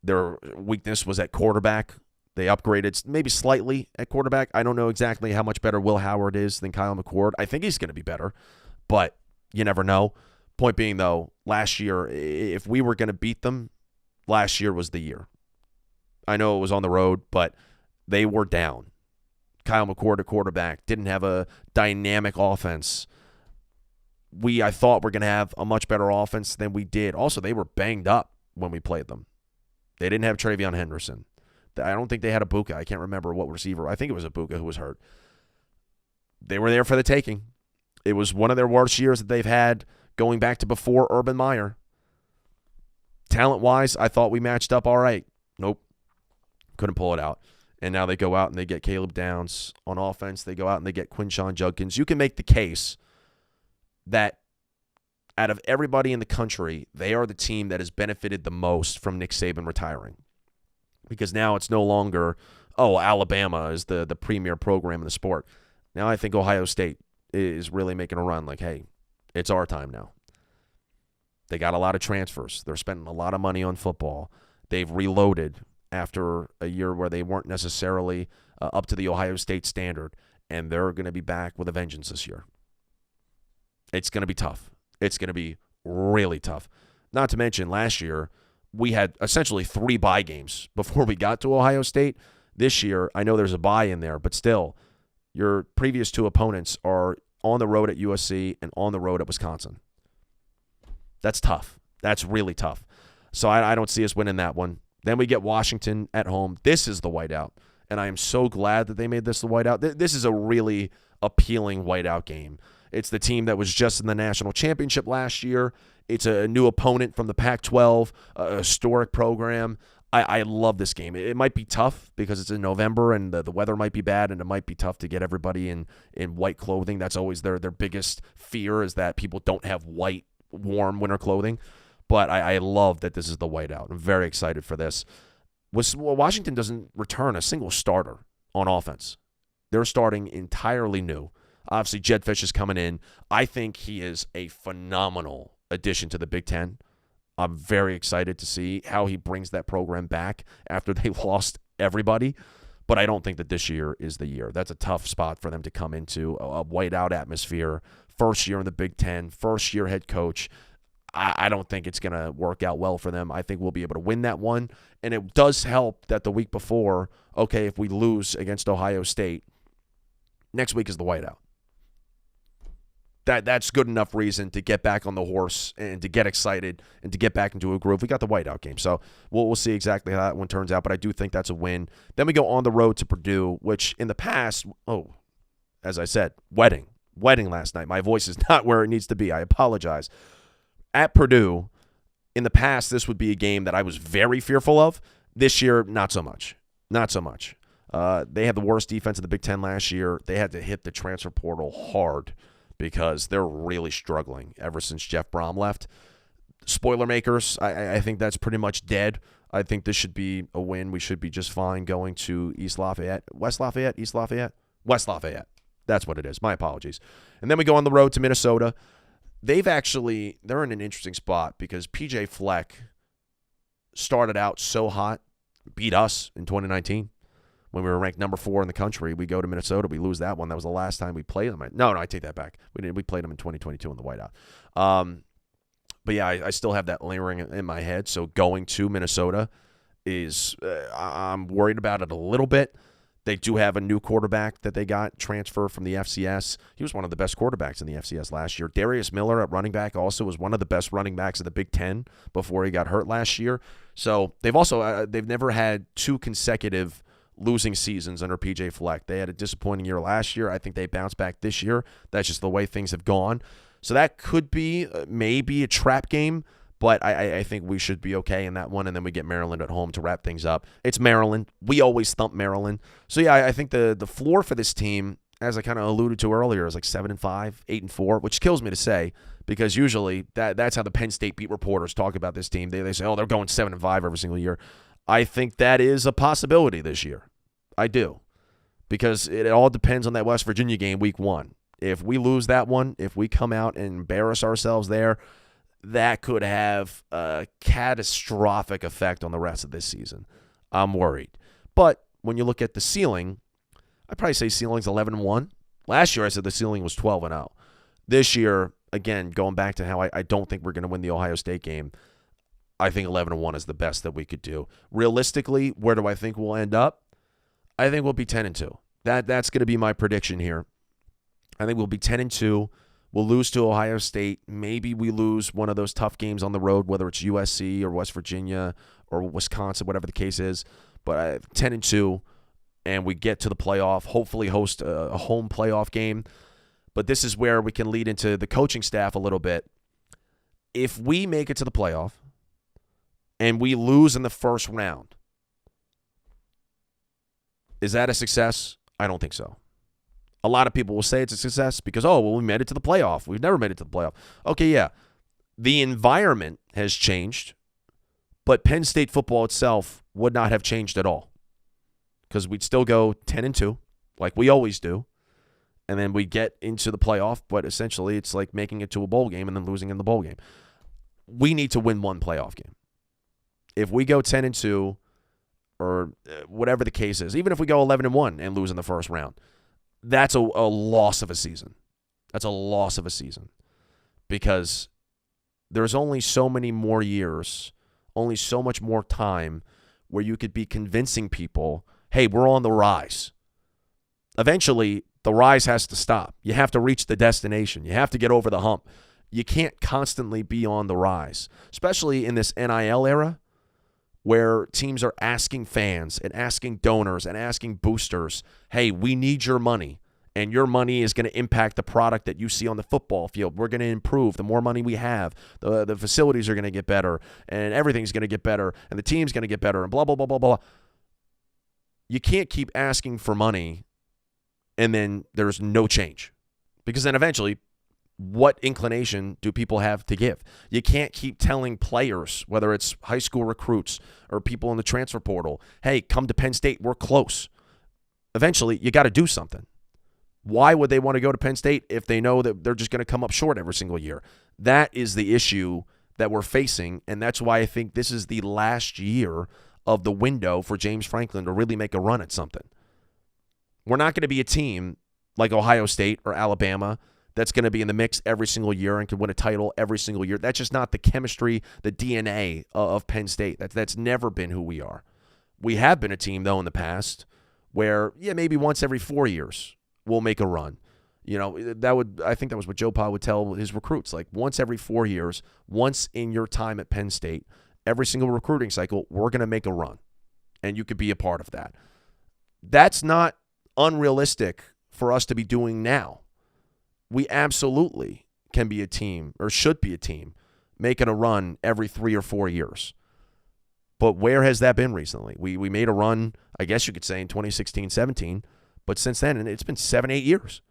Their weakness was at quarterback. They upgraded maybe slightly at quarterback. I don't know exactly how much better Will Howard is than Kyle McCord. I think he's going to be better, but you never know. Point being, though, last year, if we were going to beat them, last year was the year. I know it was on the road, but they were down. Kyle McCord, a quarterback, didn't have a dynamic offense. I thought we're going to have a much better offense than we did. Also, they were banged up when we played them. They didn't have Travion Henderson. I don't think they had Ibuka. I can't remember what receiver. I think it was Ibuka who was hurt. They were there for the taking. It was one of their worst years that they've had going back to before Urban Meyer. Talent-wise, I thought we matched up all right. Nope. Couldn't pull it out. And now they go out and they get Caleb Downs on offense. They go out and they get Quinshon Judkins. You can make the case that out of everybody in the country, they are the team that has benefited the most from Nick Saban retiring. Because now it's no longer, Alabama is the premier program in the sport. Now I think Ohio State is really making a run like, hey, it's our time now. They got a lot of transfers. They're spending a lot of money on football. They've reloaded after a year where they weren't necessarily up to the Ohio State standard, and they're going to be back with a vengeance this year. It's going to be tough. It's going to be really tough. Not to mention last year, we had essentially 3 bye games before we got to Ohio State. This year, I know there's a bye in there, but still, your previous 2 opponents are on the road at USC and on the road at Wisconsin. That's tough. That's really tough. So I don't see us winning that one. Then we get Washington at home. This is the whiteout, and I am so glad that they made this the whiteout. This is a really appealing whiteout game. It's the team that was just in the national championship last year. It's a new opponent from the Pac-12, a historic program. I love this game. It might be tough because it's in November and the weather might be bad, and it might be tough to get everybody in white clothing. That's always their biggest fear, is that people don't have white, warm winter clothing. But I love that this is the whiteout. I'm very excited for this. Washington doesn't return a single starter on offense. They're starting entirely new. Obviously, Jed Fish is coming in. I think he is a phenomenal addition to the Big Ten. I'm very excited to see how he brings that program back after they lost everybody. But I don't think that this year is the year. That's a tough spot for them to come into, a whiteout atmosphere. First year in the Big Ten, first year head coach. I don't think it's going to work out well for them. I think we'll be able to win that one. And it does help that the week before, okay, if we lose against Ohio State, next week is the whiteout. That's good enough reason to get back on the horse and to get excited and to get back into a groove. We got the whiteout game, so we'll see exactly how that one turns out, but I do think that's a win. Then we go on the road to Purdue, which in the past, as I said, wedding last night. My voice is not where it needs to be. I apologize. At Purdue, in the past, this would be a game that I was very fearful of. This year, not so much. Not so much. They had the worst defense in the Big Ten last year. They had to hit the transfer portal hard because they're really struggling ever since Jeff Brom left. Spoiler makers, I think that's pretty much dead. I think this should be a win. We should be just fine going to East Lafayette. West Lafayette? East Lafayette? West Lafayette. That's what it is. My apologies. And then we go on the road to Minnesota. They're in an interesting spot because PJ Fleck started out so hot, beat us in 2019. When we were ranked number 4 in the country, we go to Minnesota. We lose that one. That was the last time we played them. No, I take that back. We played them in 2022 in the whiteout. But yeah, I still have that lingering in my head. So going to Minnesota is I'm worried about it a little bit. They do have a new quarterback that they got transfer from the FCS. He was one of the best quarterbacks in the FCS last year. Darius Miller at running back also was one of the best running backs of the Big Ten before he got hurt last year. So they've never had 2 consecutive losing seasons under PJ Fleck. They had a disappointing year last year. I think they bounced back this year. That's just the way things have gone. So that could be maybe a trap game, but I think we should be okay in that one, and then we get Maryland at home to wrap things up. It's Maryland. We always thump Maryland. So, yeah, I think the floor for this team, as I kind of alluded to earlier, is like 7-5, 8-4, which kills me to say because usually that's how the Penn State beat reporters talk about this team. They say, they're going 7-5 every single year. I think that is a possibility this year. I do, because it all depends on that West Virginia game week 1. If we lose that one, if we come out and embarrass ourselves there, that could have a catastrophic effect on the rest of this season. I'm worried. But when you look at the ceiling, I'd probably say ceiling's 11-1. Last year I said the ceiling was 12-0. This year, again, going back to how I don't think we're going to win the Ohio State game, I think 11-1 is the best that we could do. Realistically, where do I think we'll end up? I think we'll be 10-2. That's going to be my prediction here. I think we'll be 10-2. We'll lose to Ohio State. Maybe we lose one of those tough games on the road, whether it's USC or West Virginia or Wisconsin, whatever the case is. But 10-2, and we get to the playoff, hopefully host a home playoff game. But this is where we can lead into the coaching staff a little bit. If we make it to the playoff and we lose in the first round, is that a success? I don't think so. A lot of people will say it's a success because, we made it to the playoff. We've never made it to the playoff. Okay, yeah. The environment has changed, but Penn State football itself would not have changed at all because we'd still go 10-2 like we always do, and then we get into the playoff, but essentially it's like making it to a bowl game and then losing in the bowl game. We need to win one playoff game. If we go 10-2 or whatever the case is, even if we go 11-1 and lose in the first round, that's a loss of a season. That's a loss of a season because there's only so many more years, only so much more time where you could be convincing people, hey, we're on the rise. Eventually, the rise has to stop. You have to reach the destination. You have to get over the hump. You can't constantly be on the rise, especially in this NIL era where teams are asking fans and asking donors and asking boosters, hey, we need your money. And your money is going to impact the product that you see on the football field. We're going to improve. The more money we have, the facilities are going to get better, and everything's going to get better, and the team's going to get better, and blah, blah, blah, blah, blah. You can't keep asking for money and then there's no change. Because then eventually, what inclination do people have to give? You can't keep telling players, whether it's high school recruits or people in the transfer portal, hey, come to Penn State, we're close. Eventually, you got to do something. Why would they want to go to Penn State if they know that they're just going to come up short every single year? That is the issue that we're facing, and that's why I think this is the last year of the window for James Franklin to really make a run at something. We're not going to be a team like Ohio State or Alabama that's going to be in the mix every single year and can win a title every single year. That's just not the chemistry, the DNA of Penn State. That's never been who we are. We have been a team, though, in the past where, maybe once every 4 years we'll make a run. I think that was what Joe Pa would tell his recruits. Like, once every 4 years, once in your time at Penn State, every single recruiting cycle, we're going to make a run. And you could be a part of that. That's not unrealistic for us to be doing now. We absolutely can be a team, or should be a team, making a run every 3 or 4 years. But where has that been recently? We made a run, I guess you could say, in 2016-17, but since then, it's been 7-8 years.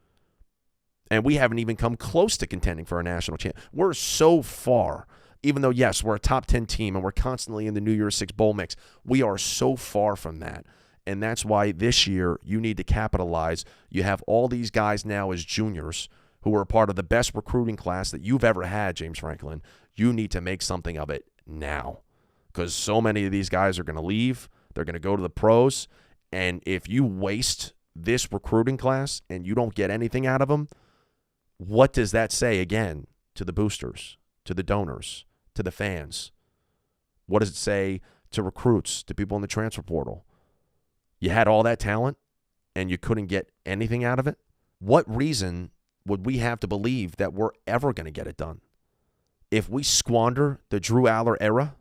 And we haven't even come close to contending for a national championship. We're so far, even though, yes, we're a top 10 team and we're constantly in the New Year's Six bowl mix, we are so far from that. And that's why this year you need to capitalize. You have all these guys now as juniors who are part of the best recruiting class that you've ever had, James Franklin. You need to make something of it now, because so many of these guys are going to leave. They're going to go to the pros. And if you waste this recruiting class and you don't get anything out of them, what does that say, again, to the boosters, to the donors, to the fans? What does it say to recruits, to people in the transfer portal? You had all that talent and you couldn't get anything out of it? What reason would we have to believe that we're ever going to get it done? If we squander the Drew Allar era,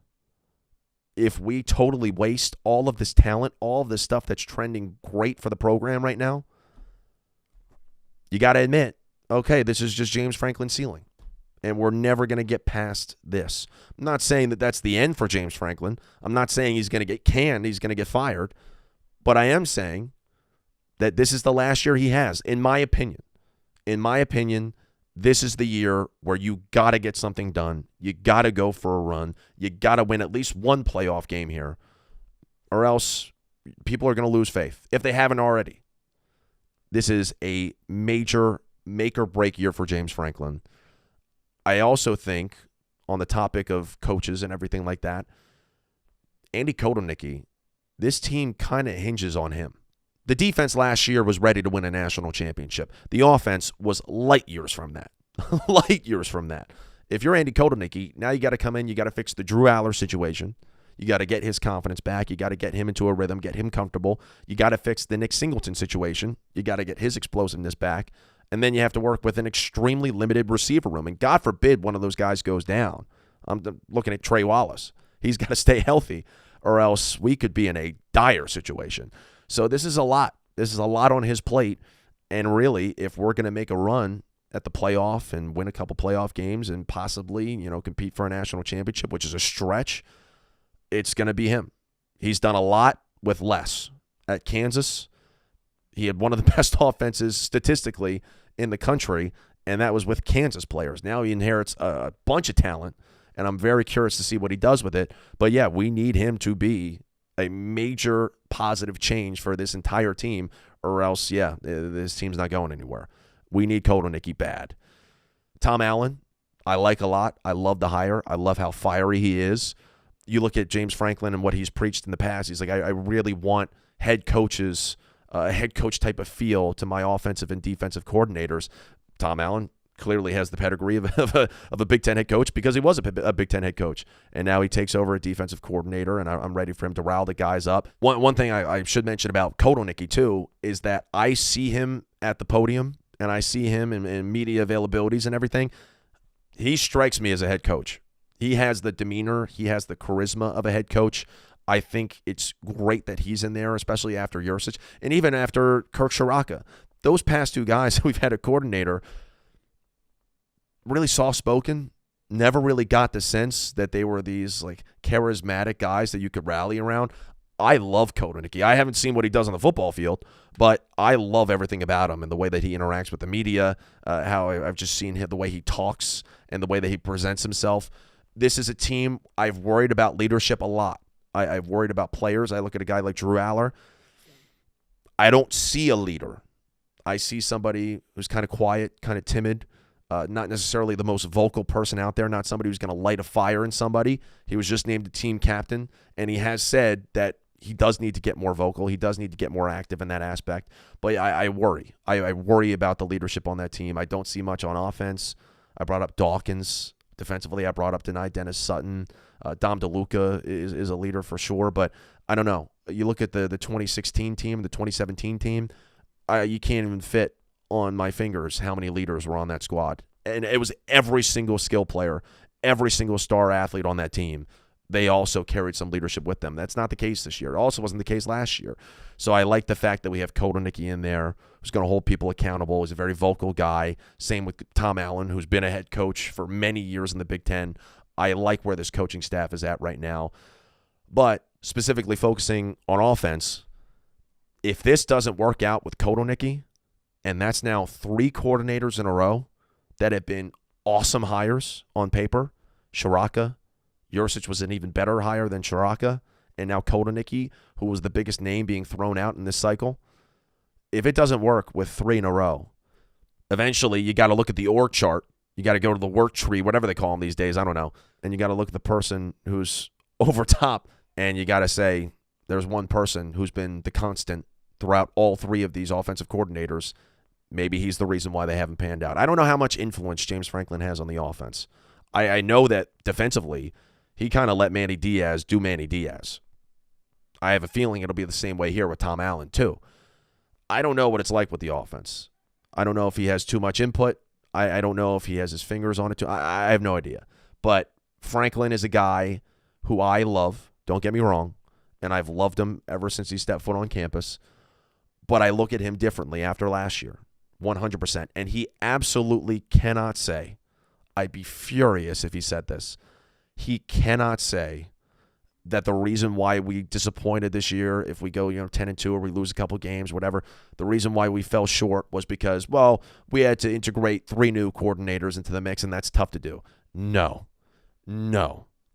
if we totally waste all of this talent, all of this stuff that's trending great for the program right now, you got to admit, okay, this is just James Franklin's ceiling, and we're never going to get past this. I'm not saying that that's the end for James Franklin. I'm not saying he's going to get canned, he's going to get fired, but I am saying that this is the last year he has, in my opinion. In my opinion, this is the year where you got to get something done. You got to go for a run. You got to win at least one playoff game here, or else people are going to lose faith, if they haven't already. This is a major make-or-break year for James Franklin. I also think, on the topic of coaches and everything like that, Andy Kotelnicki, this team kind of hinges on him. The defense last year was ready to win a national championship. The offense was light years from that. Light years from that. If you're Andy Kotelnicki, now you got to come in, you got to fix the Drew Allar situation. You got to get his confidence back. You got to get him into a rhythm, get him comfortable. You got to fix the Nick Singleton situation. You got to get his explosiveness back. And then you have to work with an extremely limited receiver room. And God forbid one of those guys goes down. I'm looking at Trey Wallace. He's got to stay healthy, or else we could be in a dire situation. So this is a lot. This is a lot on his plate. And really, if we're going to make a run at the playoff and win a couple playoff games and possibly, compete for a national championship, which is a stretch, it's going to be him. He's done a lot with less. At Kansas, he had one of the best offenses statistically in the country, and that was with Kansas players. Now he inherits a bunch of talent, and I'm very curious to see what he does with it. But, yeah, we need him to be a major positive change for this entire team, or else, this team's not going anywhere. We need Kotelnicki bad. Tom Allen, I like a lot. I love the hire. I love how fiery he is. You look at James Franklin and what he's preached in the past. He's like, I really want head coaches, a head coach type of feel to my offensive and defensive coordinators. Tom Allen clearly has the pedigree of a Big Ten head coach, because he was a Big Ten head coach, and now he takes over a defensive coordinator, and I'm ready for him to rile the guys up. One thing I should mention about Kotelnicki, too, is that I see him at the podium, and I see him in media availabilities and everything. He strikes me as a head coach. He has the demeanor. He has the charisma of a head coach. I think it's great that he's in there, especially after Yurcich, and even after Kirk Ciarrocca. those past two guys we've had a coordinator, really soft-spoken, never really got the sense that they were these like charismatic guys that you could rally around. I love Nittany. I haven't seen what he does on the football field, but I love everything about him and the way that he interacts with the media, how I've just seen him, the way he talks and the way that he presents himself. This is a team I've worried about leadership a lot. I've worried about players. I look at a guy like Drew Allar. I don't see a leader. I see somebody who's kind of quiet, kind of timid, not necessarily the most vocal person out there, not somebody who's going to light a fire in somebody. He was just named the team captain, and he has said that he does need to get more vocal. He does need to get more active in that aspect. But I worry. I worry about the leadership on that team. I don't see much on offense. I brought up Dawkins. Defensively, I brought up tonight Dennis Sutton. Dom DeLuca is a leader for sure, but I don't know. You look at the 2016 team, the 2017 team, you can't even fit on my fingers how many leaders were on that squad. And it was every single skill player, every single star athlete on that team. They also carried some leadership with them. That's not the case this year. It also wasn't the case last year. So I like the fact that we have Nittany in there who's going to hold people accountable. He's a very vocal guy. Same with Tom Allen, who's been a head coach for many years in the Big Ten. I like where this coaching staff is at right now. But specifically focusing on offense, if this doesn't work out with Nittany, and that's now 3 coordinators in a row that have been awesome hires on paper, Shiraka, Yurcich was an even better hire than Shiraka, and now Nittany, who was the biggest name being thrown out in this cycle. If it doesn't work with 3 in a row, eventually you got to look at the org chart. You got to go to the work tree, whatever they call them these days, I don't know, and you got to look at the person who's over top, and you got to say there's one person who's been the constant throughout all 3 of these offensive coordinators. Maybe he's the reason why they haven't panned out. I don't know how much influence James Franklin has on the offense. I know that defensively, he kind of let Manny Diaz do Manny Diaz. I have a feeling it'll be the same way here with Tom Allen, too. I don't know what it's like with the offense. I don't know if he has too much input. I don't know if he has his fingers on it, too. I have no idea. But Franklin is a guy who I love. Don't get me wrong. And I've loved him ever since he stepped foot on campus. But I look at him differently after last year, 100%. And he absolutely cannot say, I'd be furious if he said this, he cannot say that the reason why we disappointed this year, if we go 10-2 or we lose a couple games, whatever, the reason why we fell short was because, well, we had to integrate 3 new coordinators into the mix, and that's tough to do. No,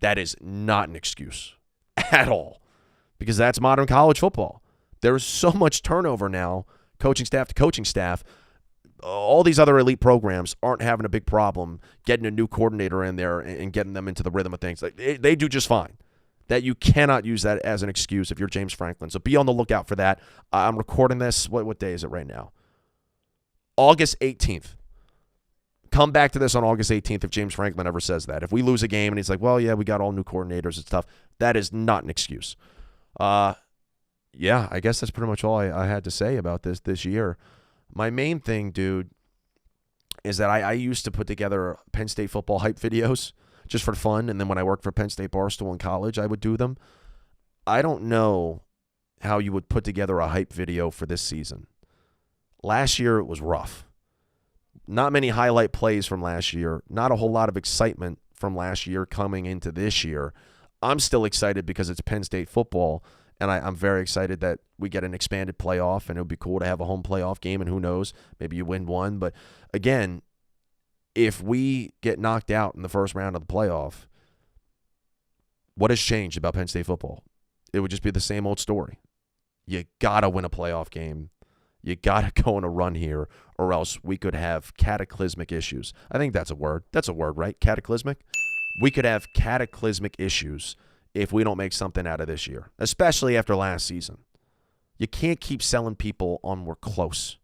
that is not an excuse at all, because that's modern college football. There is so much turnover now, coaching staff to coaching staff. All these other elite programs aren't having a big problem getting a new coordinator in there and getting them into the rhythm of things. They do just fine. That you cannot use that as an excuse if you're James Franklin. So be on the lookout for that. I'm recording this. What day is it right now? August 18th. Come back to this on August 18th if James Franklin ever says that. If we lose a game and he's like, well, yeah, we got all new coordinators and stuff, that is not an excuse. Yeah, I guess that's pretty much all I had to say about this year. My main thing, dude, is that I used to put together Penn State football hype videos just for fun, and then when I worked for Penn State Barstool in college, I would do them. I don't know how you would put together a hype video for this season. Last year, it was rough. Not many highlight plays from last year. Not a whole lot of excitement from last year coming into this year. I'm still excited because it's Penn State football, and I'm very excited that we get an expanded playoff, and it would be cool to have a home playoff game, and who knows, maybe you win one. But again, if we get knocked out in the first round of the playoff, what has changed about Penn State football? It would just be the same old story. You got to win a playoff game. You got to go on a run here, or else we could have cataclysmic issues. I think that's a word. That's a word, right? Cataclysmic? We could have cataclysmic issues if we don't make something out of this year, especially after last season. You can't keep selling people on we're close.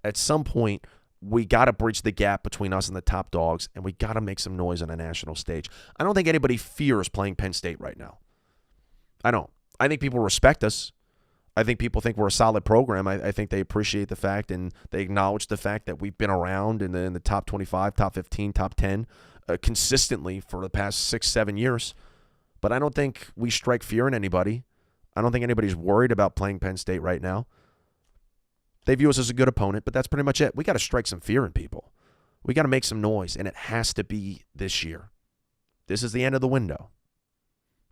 At some point, we got to bridge the gap between us and the top dogs, and we got to make some noise on a national stage. I don't think anybody fears playing Penn State right now. I don't. I think people respect us. I think people think we're a solid program. I think they appreciate the fact and they acknowledge the fact that we've been around in the top 25, top 15, top 10 consistently for the past 6-7 years. But I don't think we strike fear in anybody. I don't think anybody's worried about playing Penn State right now. They view us as a good opponent, but that's pretty much it. We got to strike some fear in people. We got to make some noise, and it has to be this year. This is the end of the window.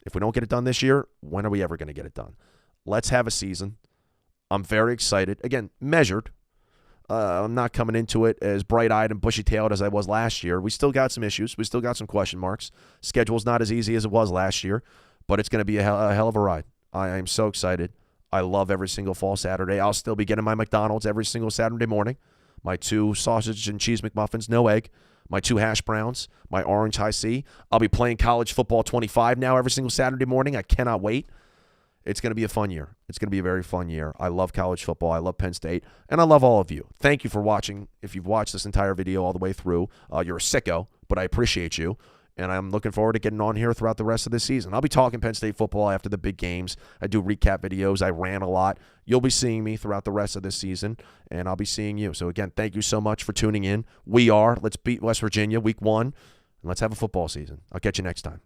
If we don't get it done this year, when are we ever going to get it done? Let's have a season. I'm very excited. Again, measured. I'm not coming into it as bright-eyed and bushy-tailed as I was last year. We still got some issues. We still got some question marks. Schedule's not as easy as it was last year, but it's going to be a hell of a ride. I am so excited. I love every single fall Saturday. I'll still be getting my McDonald's every single Saturday morning. My 2 sausage and cheese McMuffins, no egg. My 2 hash browns. My orange high C. I'll be playing college football 25 now every single Saturday morning. I cannot wait. It's going to be a fun year. It's going to be a very fun year. I love college football. I love Penn State. And I love all of you. Thank you for watching. If you've watched this entire video all the way through, you're a sicko, but I appreciate you. And I'm looking forward to getting on here throughout the rest of this season. I'll be talking Penn State football after the big games. I do recap videos. I rant a lot. You'll be seeing me throughout the rest of this season, and I'll be seeing you. So, again, thank you so much for tuning in. Let's beat West Virginia week 1, and let's have a football season. I'll catch you next time.